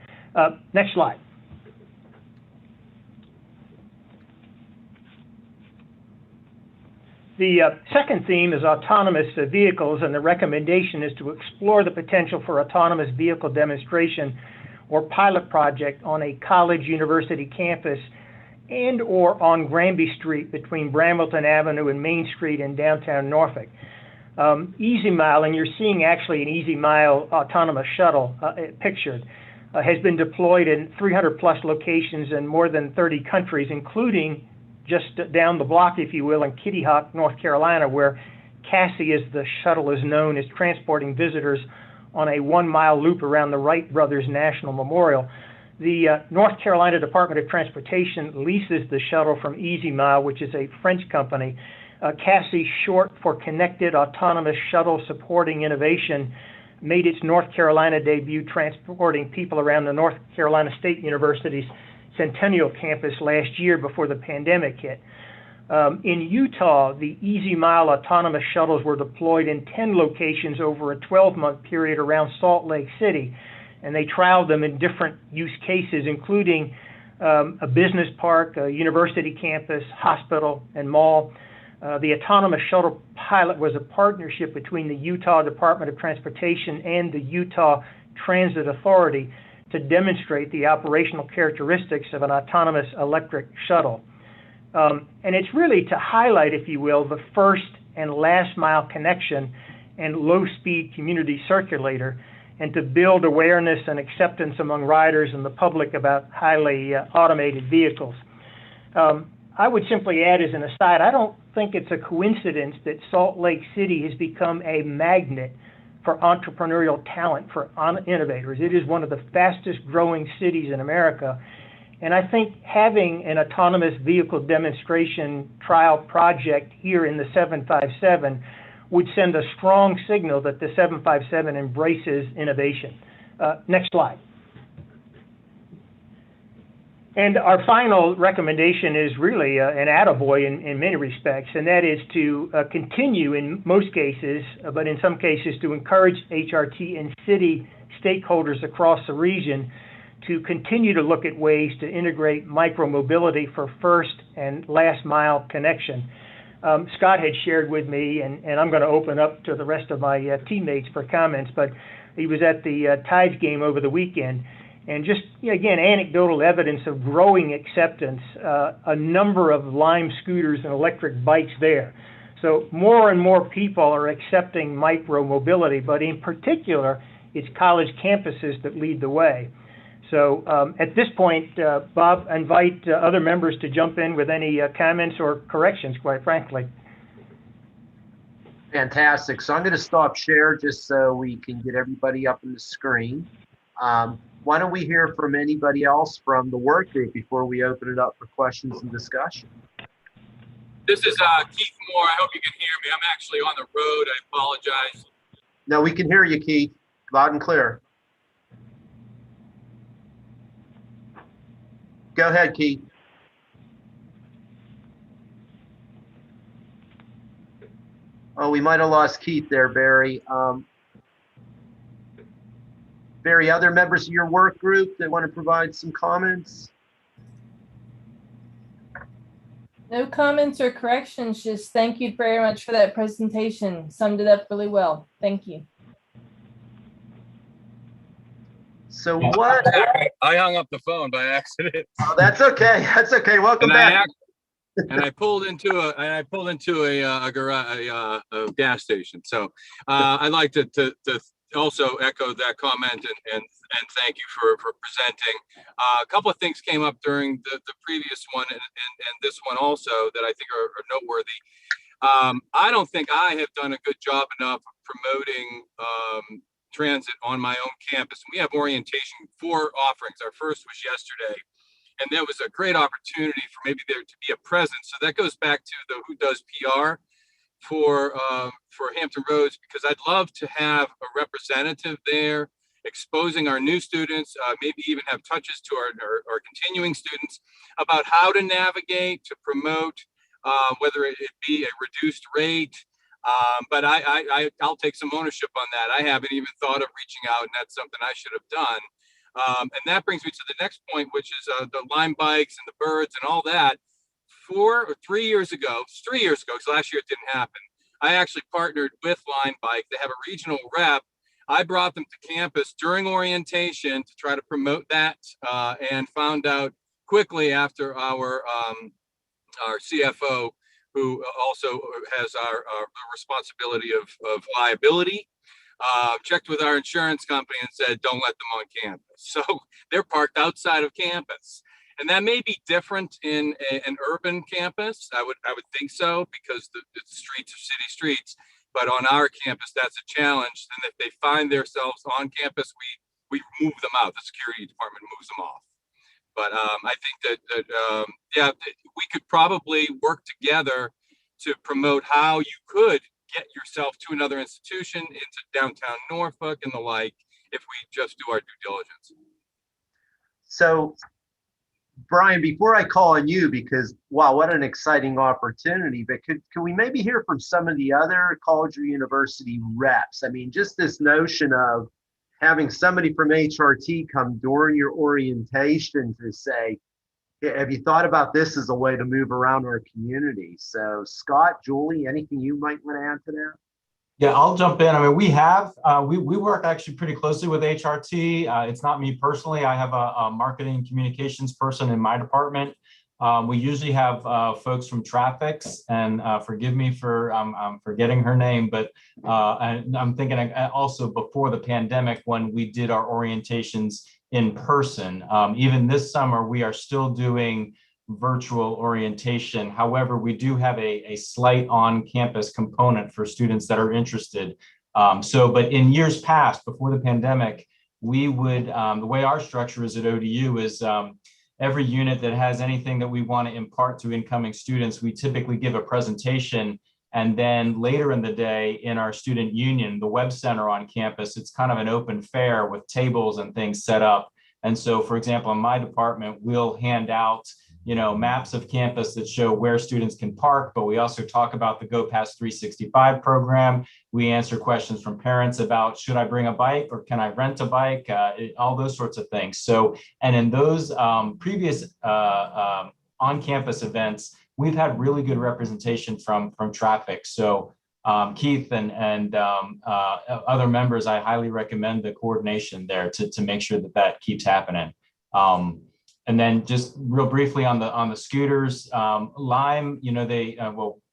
Next slide. The second theme is autonomous vehicles, and the recommendation is to explore the potential for autonomous vehicle demonstration or pilot project on a college university campus and or on Granby Street between Brambleton Avenue and Main Street in downtown Norfolk. Easy Mile, and you're seeing actually an Easy Mile autonomous shuttle pictured, has been deployed in 300 plus locations in more than 30 countries, including just down the block, if you will, in Kitty Hawk, North Carolina, where Cassie, as the shuttle is known, is transporting visitors on a 1 mile loop around the Wright Brothers National Memorial. The North Carolina Department of Transportation leases the shuttle from Easy Mile, which is a French company. Cassie, short for Connected Autonomous Shuttle Supporting Innovation, made its North Carolina debut transporting people around the North Carolina State University's Centennial campus last year before the pandemic hit. In Utah, the Easy Mile autonomous shuttles were deployed in 10 locations over a 12-month period around Salt Lake City, and they trialed them in different use cases, including a business park, a university campus, hospital, and mall. The autonomous shuttle pilot was a partnership between the Utah Department of Transportation and the Utah Transit Authority to demonstrate the operational characteristics of an autonomous electric shuttle. And it's really to highlight, if you will, the first and last mile connection and low-speed community circulator, and to build awareness and acceptance among riders and the public about highly automated vehicles. I would simply add as an aside, I don't think it's a coincidence that Salt Lake City has become a magnet for entrepreneurial talent, for innovators. It is one of the fastest growing cities in America. And I think having an autonomous vehicle demonstration trial project here in the 757 would send a strong signal that the 757 embraces innovation. Next slide. And our final recommendation is really an attaboy in many respects, and that is to continue in most cases, but in some cases to encourage HRT and city stakeholders across the region to continue to look at ways to integrate micromobility for first and last mile connection. Scott had shared with me, and I'm going to open up to the rest of my teammates for comments, but he was at the Tides game over the weekend. And just, again, anecdotal evidence of growing acceptance, a number of Lime scooters and electric bikes there. So more and more people are accepting micro-mobility, but in particular, it's college campuses that lead the way. So at this point, Bob, invite other members to jump in with any comments or corrections, quite frankly. Fantastic. So I'm going to stop share just so we can get everybody up on the screen. Why don't we hear from anybody else from the work group before we open it up for questions and discussion? This is Keith Moore. I hope you can hear me. I'm actually on the road. I apologize. No, we can hear you, Keith, loud and clear. Go ahead, Keith. Oh, we might have lost Keith there, Barry. Barry, other members of your work group that want to provide some comments? No comments or corrections, just thank you very much for that presentation. Summed it up really well. Thank you. So what? I hung up the phone by accident. Oh, that's okay. That's okay. Welcome And back. I pulled into a garage, a gas station. So I'd like to also echo that comment and thank you for presenting. A couple of things came up during the previous one and this one also that I think are noteworthy. I don't think I have done a good job enough of promoting transit on my own campus. We have orientation 4 offerings. Our first was yesterday. And there was a great opportunity for maybe there to be a presence. So that goes back to the who does PR for Hampton Roads, because I'd love to have a representative there exposing our new students, maybe even have touches to our continuing students about how to navigate, to promote, whether it be a reduced rate. But I'll take some ownership on that. I haven't even thought of reaching out, and that's something I should have done. And that brings me to the next point, which is the Lime bikes and the birds and all that. 3 years ago, because last year it didn't happen, I actually partnered with Lime Bike. They have a regional rep. I brought them to campus during orientation to try to promote that, and found out quickly after our CFO, who also has our responsibility of liability, checked with our insurance company and said, don't let them on campus. So they're parked outside of campus. And that may be different in an urban campus. I would think so, because the streets are city streets. But on our campus, that's a challenge. And if they find themselves on campus, we move them out. The security department moves them off. But I think that we could probably work together to promote how you could get yourself to another institution, into downtown Norfolk and the like, if we just do our due diligence. So, Brian, before I call on you, because wow, what an exciting opportunity, but could we maybe hear from some of the other college or university reps? I mean, just this notion of having somebody from HRT come during your orientation to say, have you thought about this as a way to move around our community? So Scott, Julie, anything you might want to add to that? Yeah, I'll jump in. I mean, we work actually pretty closely with HRT. It's not me personally. I have a marketing communications person in my department. We usually have folks from Traffics, and forgive me for forgetting her name, but I'm thinking also before the pandemic when we did our orientations in person. Even this summer, we are still doing virtual orientation. However, we do have a slight on-campus component for students that are interested. But in years past, before the pandemic, we would, the way our structure is at ODU is every unit that has anything that we want to impart to incoming students, we typically give a presentation. And then later in the day in our student union, the web center on campus, it's kind of an open fair with tables and things set up. And so, for example, in my department, we'll hand out maps of campus that show where students can park, but we also talk about the Go Past 365 program. We answer questions from parents about, should I bring a bike or can I rent a bike? All those sorts of things. So, and in those previous on-campus events, we've had really good representation from Traffic. So Keith and other members, I highly recommend the coordination there to make sure that keeps happening. And then just real briefly on the scooters, Lime,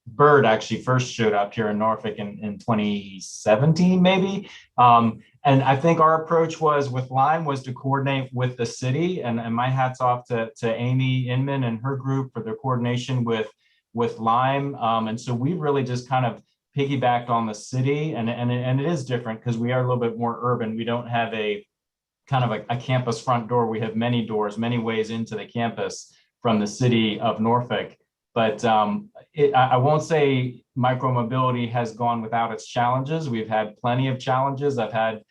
Bird actually first showed up here in Norfolk in 2017, maybe. And I think our approach with Lime was to coordinate with the city, and my hat's off to Amy Inman and her group for their coordination with Lime. And so we really just kind of piggybacked on the city, and it is different because we are a little bit more urban. We don't have a kind of a campus front door. We have many doors, many ways into the campus from the city of Norfolk. But I won't say micromobility has gone without its challenges. We've had plenty of challenges. I've had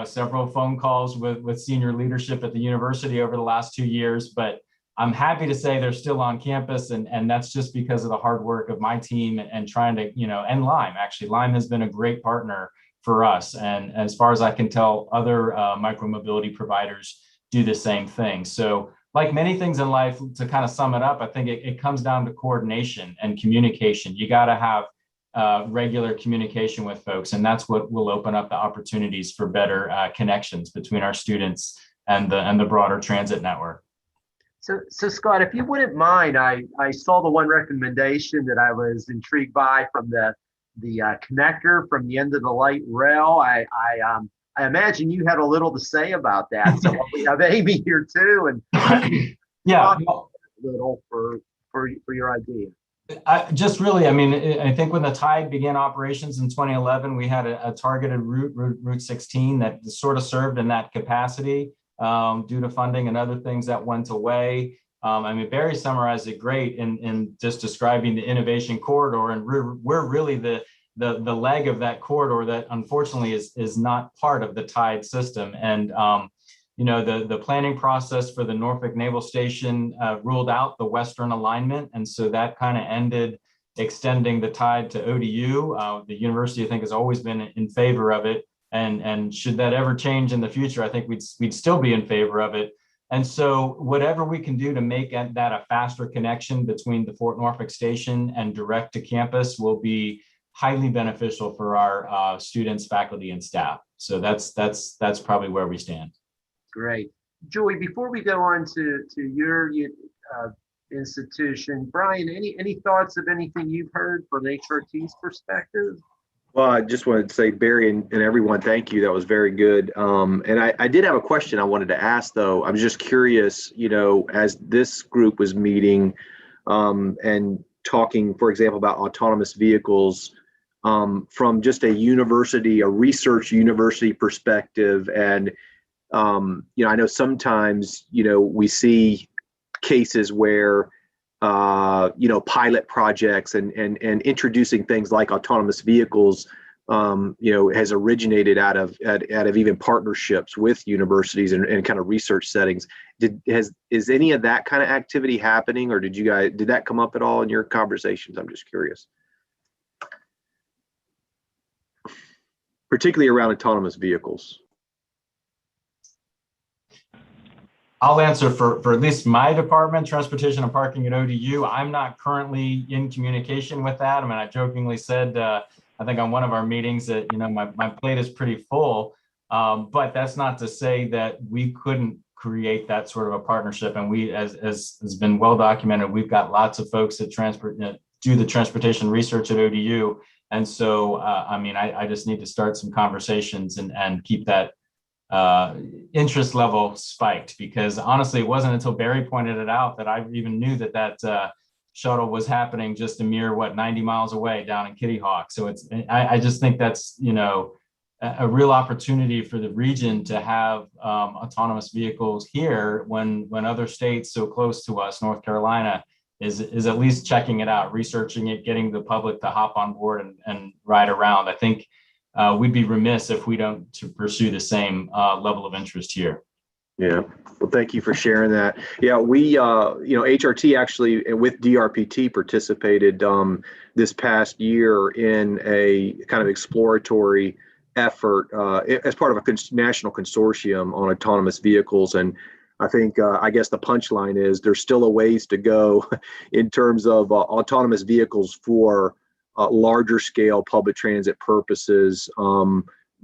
several phone calls with senior leadership at the university over the last 2 years, but I'm happy to say they're still on campus, and that's just because of the hard work of my team and trying to, and Lime. Actually, Lime has been a great partner for us. And as far as I can tell, other micromobility providers do the same thing. So like many things in life, to kind of sum it up, I think it comes down to coordination and communication. You got to have regular communication with folks. And that's what will open up the opportunities for better connections between our students and the broader transit network. So Scott, if you wouldn't mind, I saw the one recommendation that I was intrigued by from the connector from the end of the light rail. I imagine you had a little to say about that. So we have Amy here too, and yeah, a little for your idea. I think when the Tide began operations in 2011, we had a targeted route 16 that sort of served in that capacity. Due to funding and other things that went away. Barry summarized it great in just describing the innovation corridor, and we're really the leg of that corridor that unfortunately is not part of the Tide system. And the planning process for the Norfolk Naval Station ruled out the Western alignment, and so that kind of ended extending the Tide to ODU. The university, I think, has always been in favor of it. And should that ever change in the future, I think we'd still be in favor of it. And so whatever we can do to make that a faster connection between the Fort Norfolk station and direct to campus will be highly beneficial for our students, faculty, and staff. So that's probably where we stand. Great. Julie, before we go on to your institution, Brian, any thoughts of anything you've heard from HRT's perspective? Well, I just wanted to say, Barry and everyone, thank you. That was very good. And I did have a question I wanted to ask, though. I'm just curious, as this group was meeting and talking, for example, about autonomous vehicles from just a research university perspective. And, I know sometimes, we see cases where pilot projects and introducing things like autonomous vehicles, has originated out of even partnerships with universities and kind of research settings. Is any of that kind of activity happening, or did that come up at all in your conversations? I'm just curious, particularly around autonomous vehicles. I'll answer for at least my department, transportation and parking at ODU. I'm not currently in communication with that. I jokingly said, I think on one of our meetings that, my plate is pretty full, but that's not to say that we couldn't create that sort of a partnership. And we, as has been well documented, we've got lots of folks that do the transportation research at ODU. And so, I just need to start some conversations and keep that interest level spiked, because honestly, it wasn't until Barry pointed it out that I even knew that shuttle was happening just a mere 90 miles away down in Kitty Hawk. So I just think that's a real opportunity for the region to have autonomous vehicles here when other states so close to us, North Carolina, is at least checking it out, researching it, getting the public to hop on board and ride around. I think we'd be remiss if we don't to pursue the same level of interest here. Yeah, well, thank you for sharing that. Yeah, we, HRT actually with DRPT participated this past year in a kind of exploratory effort as part of a national consortium on autonomous vehicles. And I think, I guess the punchline is there's still a ways to go in terms of autonomous vehicles for larger scale public transit purposes.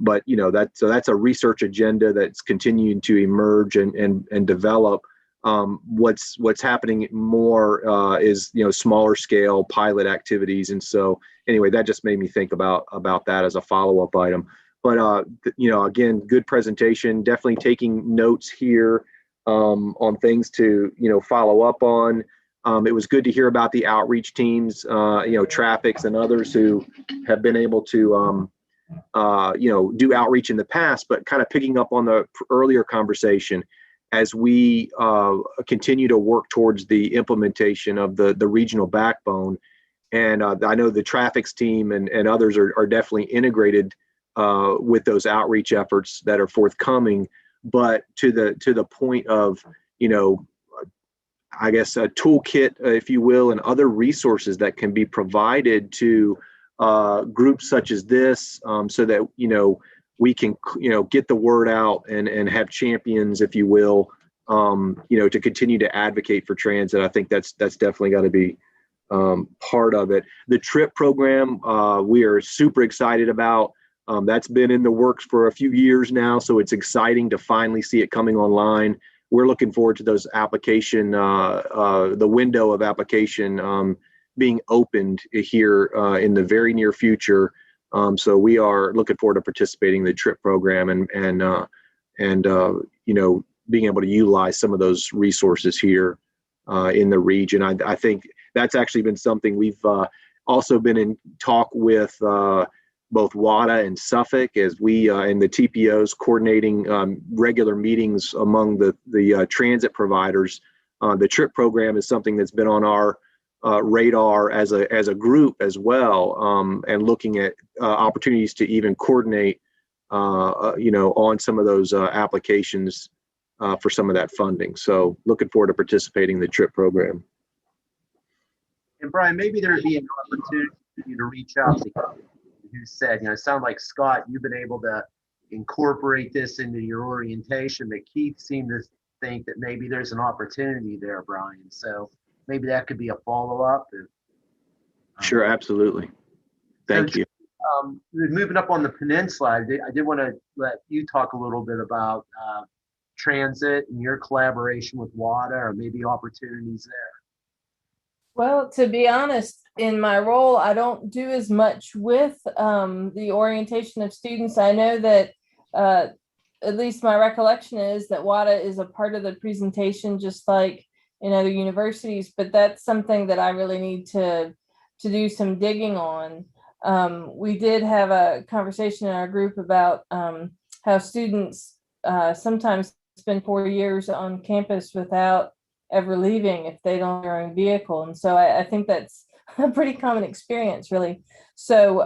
But that's a research agenda that's continuing to emerge and develop. What's happening more is smaller scale pilot activities, and so anyway, that just made me think about that as a follow-up item. But again, good presentation. Definitely taking notes here on things to follow up on. It was good to hear about the outreach teams, Traffics and others who have been able to do outreach in the past, but kind of picking up on the earlier conversation as we continue to work towards the implementation of the regional backbone. And I know the Traffics team and others are definitely integrated with those outreach efforts that are forthcoming. But to the point of, I guess, a toolkit, if you will, and other resources that can be provided to groups such as this, so that we can get the word out and have champions, if you will, to continue to advocate for transit. I think that's definitely got to be part of it. The TRIP program, we are super excited about. That's been in the works for a few years now, so it's exciting to finally see it coming online. We're looking forward to those application, the window of application being opened here in the very near future. So we are looking forward to participating in the TRIP program and you know, being able to utilize some of those resources here in the region. I think that's actually been something we've also been in talk with both WADA and Suffolk as we and the TPOs coordinating regular meetings among the transit providers. The TRIP program is something that's been on our radar as a group as well, and looking at opportunities to even coordinate, you know, on some of those applications for some of that funding. So looking forward to participating in the TRIP program. And Brian, maybe there'd be an opportunity for you to reach out to who said, you know, it sounds like Scott, you've been able to incorporate this into your orientation, but Keith seemed to think that maybe there's an opportunity there, Brian. So maybe that could be a follow-up. Sure, absolutely. Thank you. Moving up on the peninsula, I did want to let you talk a little bit about transit and your collaboration with WADA, or maybe opportunities there. Well, to be honest, in my role, I don't do as much with the orientation of students. I know that at least my recollection is that WADA is a part of the presentation, just like in other universities, but that's something that I really need to do some digging on. We did have a conversation in our group about how students sometimes spend 4 years on campus without ever leaving if they don't have their own vehicle. And so I think that's a pretty common experience, really. So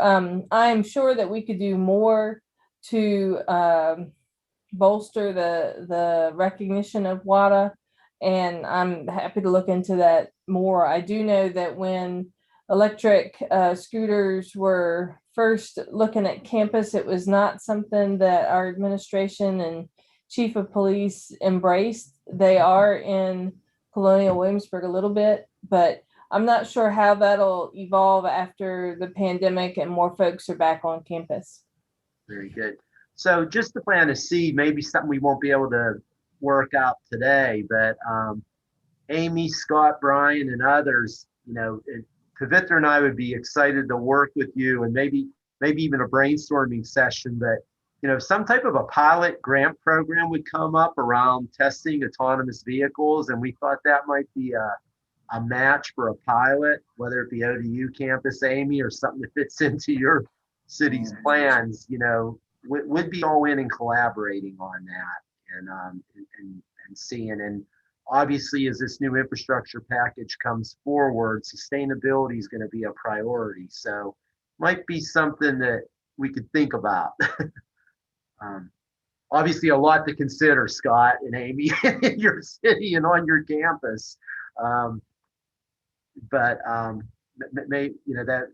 I'm sure that we could do more to bolster the recognition of WADA, and I'm happy to look into that more. I do know that when electric scooters were first looking at campus, it was not something that our administration and chief of police embraced. They are in Colonial Williamsburg a little bit, but I'm not sure how that'll evolve after the pandemic and more folks are back on campus. Very good. So just to plant a seed, maybe something we won't be able to work out today, but Amy, Scott, Brian, and others, you know, Pavitra and I would be excited to work with you, and maybe even a brainstorming session that, you know, some type of a pilot grant program would come up around testing autonomous vehicles. And we thought that might be a match for a pilot, whether it be ODU campus, Amy, or something that fits into your city's plans, you know, would be all in and collaborating on that and seeing. And obviously, as this new infrastructure package comes forward, sustainability is going to be a priority. So might be something that we could think about. Obviously, a lot to consider, Scott and Amy, in your city and on your campus. But you know, that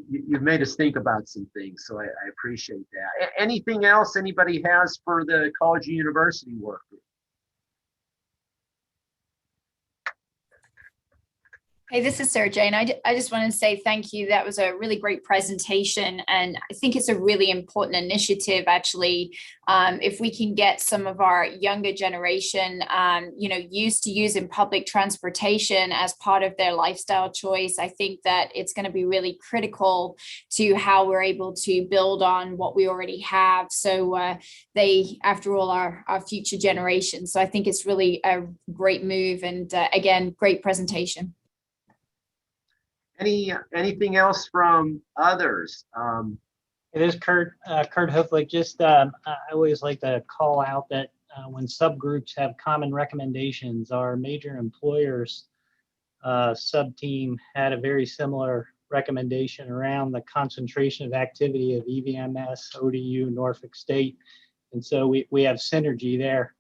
you've made us think about some things, so I appreciate that. Anything else anybody has for the college and university work group? Hey, this is Sarah Jane. I just want to say thank you. That was a really great presentation. And I think it's a really important initiative, actually. If we can get some of our younger generation, you know, used to using public transportation as part of their lifestyle choice, I think that it's going to be really critical to how we're able to build on what we already have. So they, after all, are our future generations. So I think it's really a great move. And again, great presentation. Anything else from others? It is Kurt. Hopefully, just I always like to call out that when subgroups have common recommendations, our major employers sub-team had a very similar recommendation around the concentration of activity of EVMS, ODU, Norfolk State, and so we have synergy there.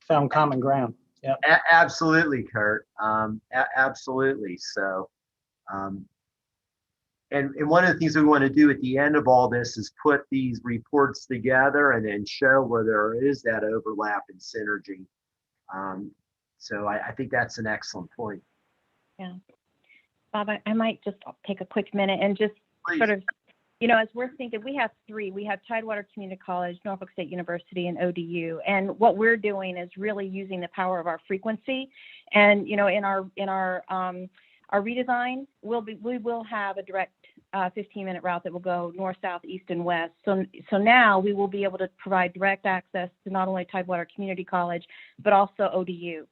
Found common ground. Yep. Absolutely, Kurt. Absolutely. So, and one of the things we want to do at the end of all this is put these reports together and then show where there is that overlap and synergy. So I think that's an excellent point. Yeah. Bob, I might just take a quick minute and just Please. sort of, as we're thinking, we have three. We have Tidewater Community College, Norfolk State University, and ODU. And what we're doing is really using the power of our frequency. And in our redesign, we will have a direct 15-minute route that will go north, south, east, and west. So now we will be able to provide direct access to not only Tidewater Community College, but also ODU.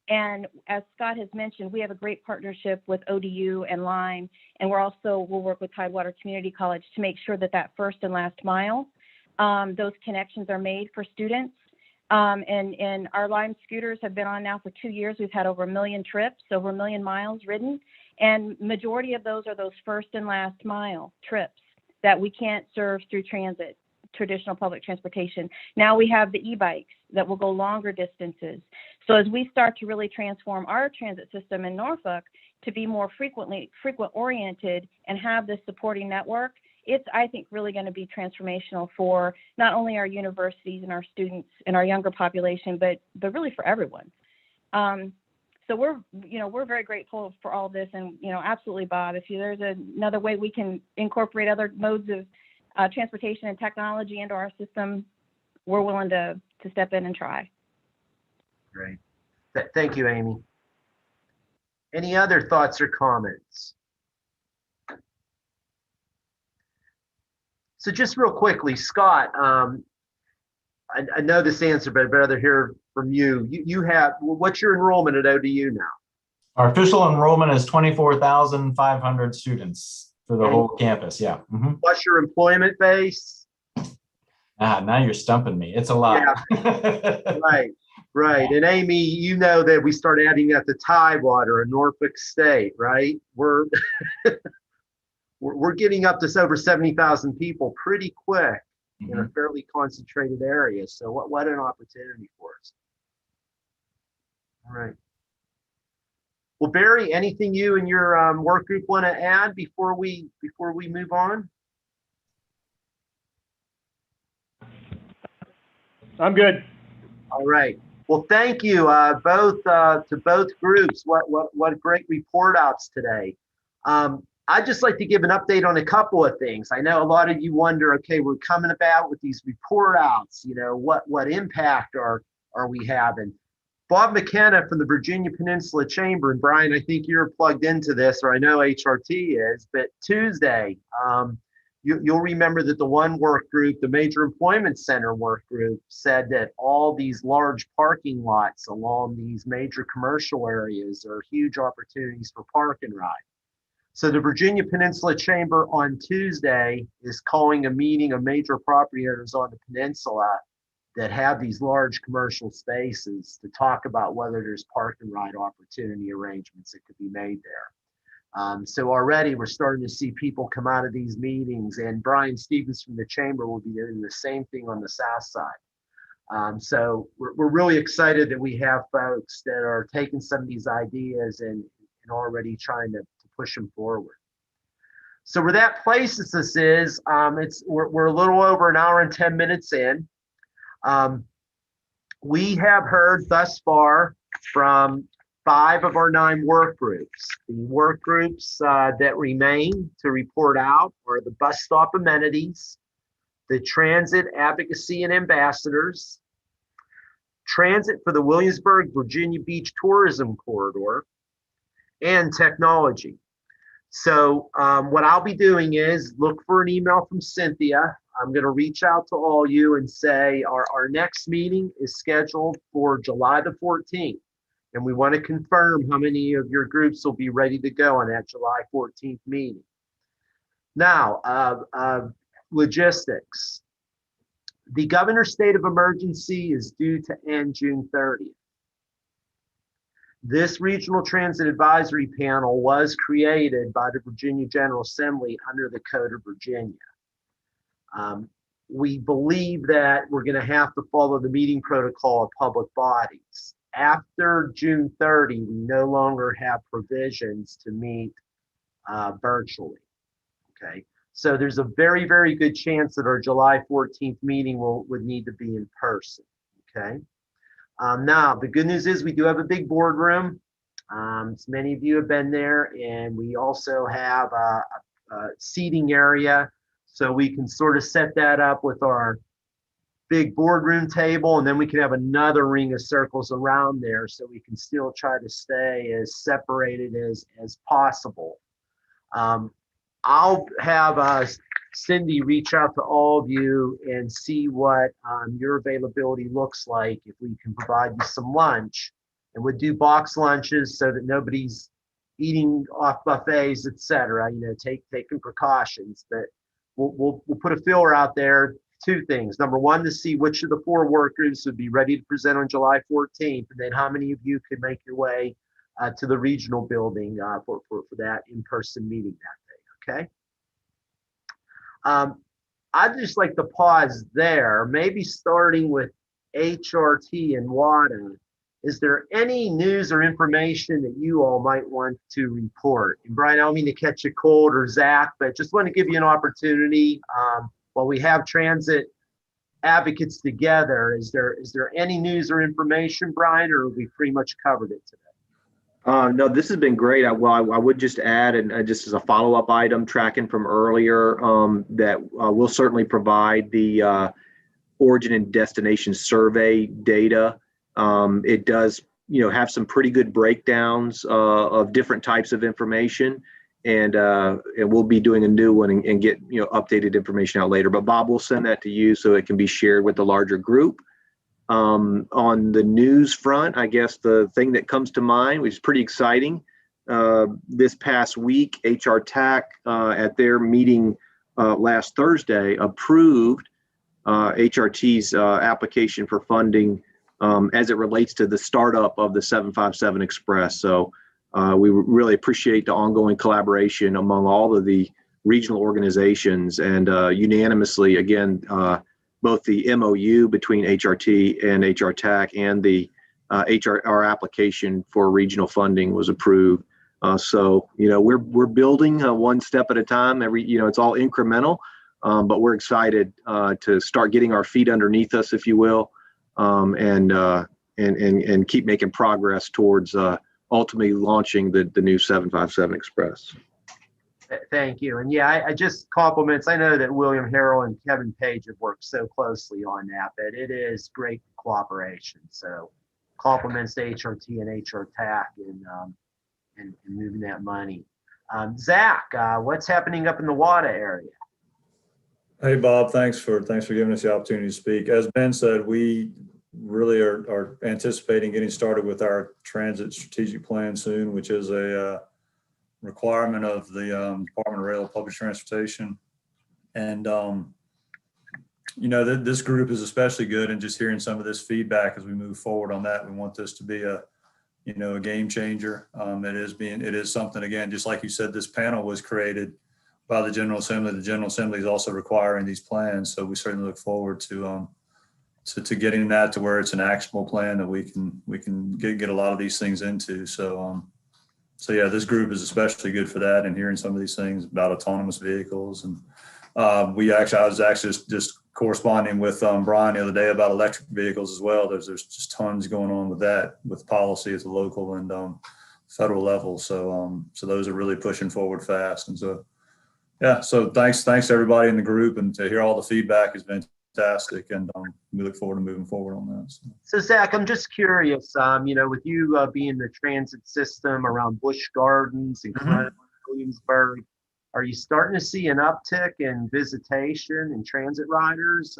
And as Scott has mentioned, we have a great partnership with ODU and Lime, and we'll work with Tidewater Community College to make sure that first and last mile, those connections are made for students. And our Lime scooters have been on now for 2 years. We've had over 1 million trips, over 1 million miles ridden, and majority of those are those first and last mile trips that we can't serve through transit, traditional public transportation. Now we have the e-bikes that will go longer distances. So as we start to really transform our transit system in Norfolk to be more frequent oriented and have this supporting network, it's, I think, really going to be transformational for not only our universities and our students and our younger population, but really for everyone. So we're very grateful for all this, and absolutely, Bob, if there's another way we can incorporate other modes of transportation and technology into our system, we're willing to step in and try. Great. Thank you, Amy. Any other thoughts or comments? So just real quickly, Scott, I know this answer, but I'd rather hear from you. You have, what's your enrollment at ODU now? Our official enrollment is 24,500 students for the whole campus. Yeah. Mm-hmm. What's your employment base? Now you're stumping me. It's a lot. Yeah. Right. And Amy, you know that we start adding at the Tidewater in Norfolk State, right? We're getting up to over 70,000 people pretty quick in a fairly concentrated area. So what an opportunity for us. All right. Well, Barry, anything you and your work group want to add before we move on? I'm good. All right. Well, thank you both to both groups. What great report outs today. I'd just like to give an update on a couple of things. I know a lot of you wonder, okay, we're coming about with these report outs, what impact are we having? Bob McKenna from the Virginia Peninsula Chamber, and Brian, I think you're plugged into this, or I know HRT is, but Tuesday, you'll remember that the one work group, the Major Employment Center work group, said that all these large parking lots along these major commercial areas are huge opportunities for park and ride. So the Virginia Peninsula Chamber on Tuesday is calling a meeting of major property owners on the peninsula that have these large commercial spaces to talk about whether there's park and ride opportunity arrangements that could be made there. So already we're starting to see people come out of these meetings, and Brian Stevens from the Chamber will be doing the same thing on the south side. So we're really excited that we have folks that are taking some of these ideas and already trying to push them forward. So where that places us is, we're a little over an hour and 10 minutes in. We have heard thus far from 5 of our 9 work groups. The work groups that remain to report out are the bus stop amenities, the transit advocacy and ambassadors, transit for the Williamsburg, Virginia Beach tourism corridor, and technology. So what I'll be doing is look for an email from Cynthia. I'm going to reach out to all you and say our next meeting is scheduled for July the 14th. And we want to confirm how many of your groups will be ready to go on that July 14th meeting. Now, logistics. The governor's state of emergency is due to end June 30th. This regional transit advisory panel was created by the Virginia General Assembly under the Code of Virginia. We believe that we're going to have to follow the meeting protocol of public bodies. After June 30, we no longer have provisions to meet virtually. Okay, so there's a very, very good chance that our July 14th meeting would need to be in person. Okay. Now, the good news is we do have a big boardroom. As many of you have been there, and we also have a seating area, so we can sort of set that up with our big boardroom table, and then we can have another ring of circles around there, so we can still try to stay as separated as possible. I'll have Cindy reach out to all of you and see what your availability looks like, if we can provide you some lunch. And we'll do box lunches so that nobody's eating off buffets, etc. You know, taking precautions. But we'll put a filler out there. Two things. Number one, to see which of the 4 workers would be ready to present on July 14th, and then how many of you could make your way to the regional building for that in-person meeting that day. Okay. I'd just like to pause there, maybe starting with HRT and WADA. Is there any news or information that you all might want to report? And Brian, I don't mean to catch you cold, or Zach, but just want to give you an opportunity. While we have transit advocates together, is there any news or information, Brian, or have we pretty much covered it today? No, this has been great. I would just add, and just as a follow-up item, tracking from earlier, that we'll certainly provide the origin and destination survey data. It does, have some pretty good breakdowns of different types of information, and we'll be doing a new one and get updated information out later. But Bob will send that to you so it can be shared with the larger group. On the news front, I guess the thing that comes to mind, which is pretty exciting, this past week, RTAP at their meeting last Thursday approved HRT's application for funding as it relates to the startup of the 757 Express. So we really appreciate the ongoing collaboration among all of the regional organizations, and unanimously, again, both the MOU between HRT and RTAC and the our application for regional funding was approved. So we're building one step at a time. It's all incremental, but we're excited to start getting our feet underneath us, if you will, and keep making progress towards ultimately launching the new 757 Express. Thank you. And yeah, I just compliments. I know that William Harrell and Kevin Page have worked so closely on that, but it is great cooperation. So compliments to HRT and RTAC in moving that money. Zach, what's happening up in the WADA area? Hey, Bob, thanks for giving us the opportunity to speak. As Ben said, we really are anticipating getting started with our transit strategic plan soon, which is a requirement of the Department of Rail and Public Transportation. And, this group is especially good, and just hearing some of this feedback as we move forward on that. We want this to be a game changer. It is something, again, just like you said, this panel was created by the General Assembly. The General Assembly is also requiring these plans. So we certainly look forward to getting that to where it's an actionable plan that we can get a lot of these things into. So yeah, this group is especially good for that, and hearing some of these things about autonomous vehicles. And I was actually just corresponding with Brian the other day about electric vehicles as well. There's just tons going on with that, with policy at the local and federal level. So those are really pushing forward fast. And so, yeah, so thanks to everybody in the group, and to hear all the feedback has been fantastic, and we look forward to moving forward on that. So Zach, I'm just curious, with you being the transit system around Busch Gardens and Williamsburg, are you starting to see an uptick in visitation and transit riders?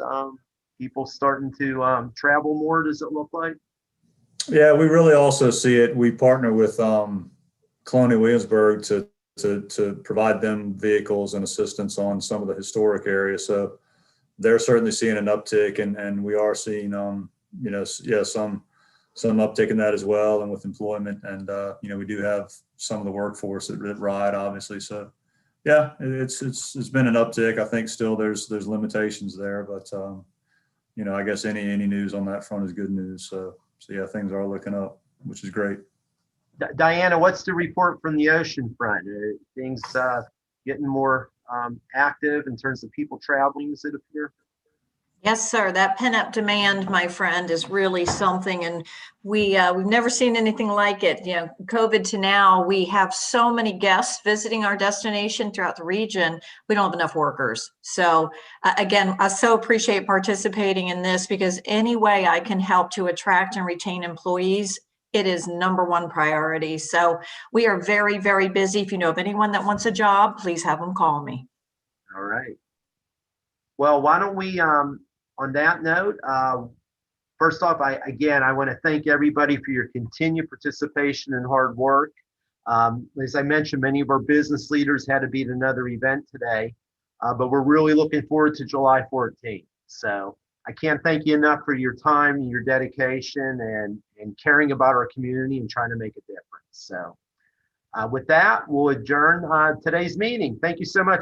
People starting to travel more, does it look like? Yeah, we really also see it. We partner with Colonial Williamsburg to provide them vehicles and assistance on some of the historic areas. So they're certainly seeing an uptick, and we are seeing, some uptick in that as well, and with employment. And, we do have some of the workforce that ride, obviously. So yeah, it's been an uptick. I think still there's limitations there, but, I guess any news on that front is good news. So yeah, things are looking up, which is great. Diana, what's the report from the ocean front? Things getting more active in terms of people traveling, does it appear? Yes, sir. That pent-up demand, my friend, is really something, and we've never seen anything like it. You know, COVID to now, we have so many guests visiting our destination throughout the region. We don't have enough workers. So again, I so appreciate participating in this, because any way I can help to attract and retain employees, it is #1 priority. So we are very, very busy. If you know of anyone that wants a job, please have them call me. All right. Well, why don't we, on that note, first off, I want to thank everybody for your continued participation and hard work. As I mentioned, many of our business leaders had to be at another event today, but we're really looking forward to July 14th. So I can't thank you enough for your time and your dedication and caring about our community and trying to make a difference. So with that, we'll adjourn today's meeting. Thank you so much.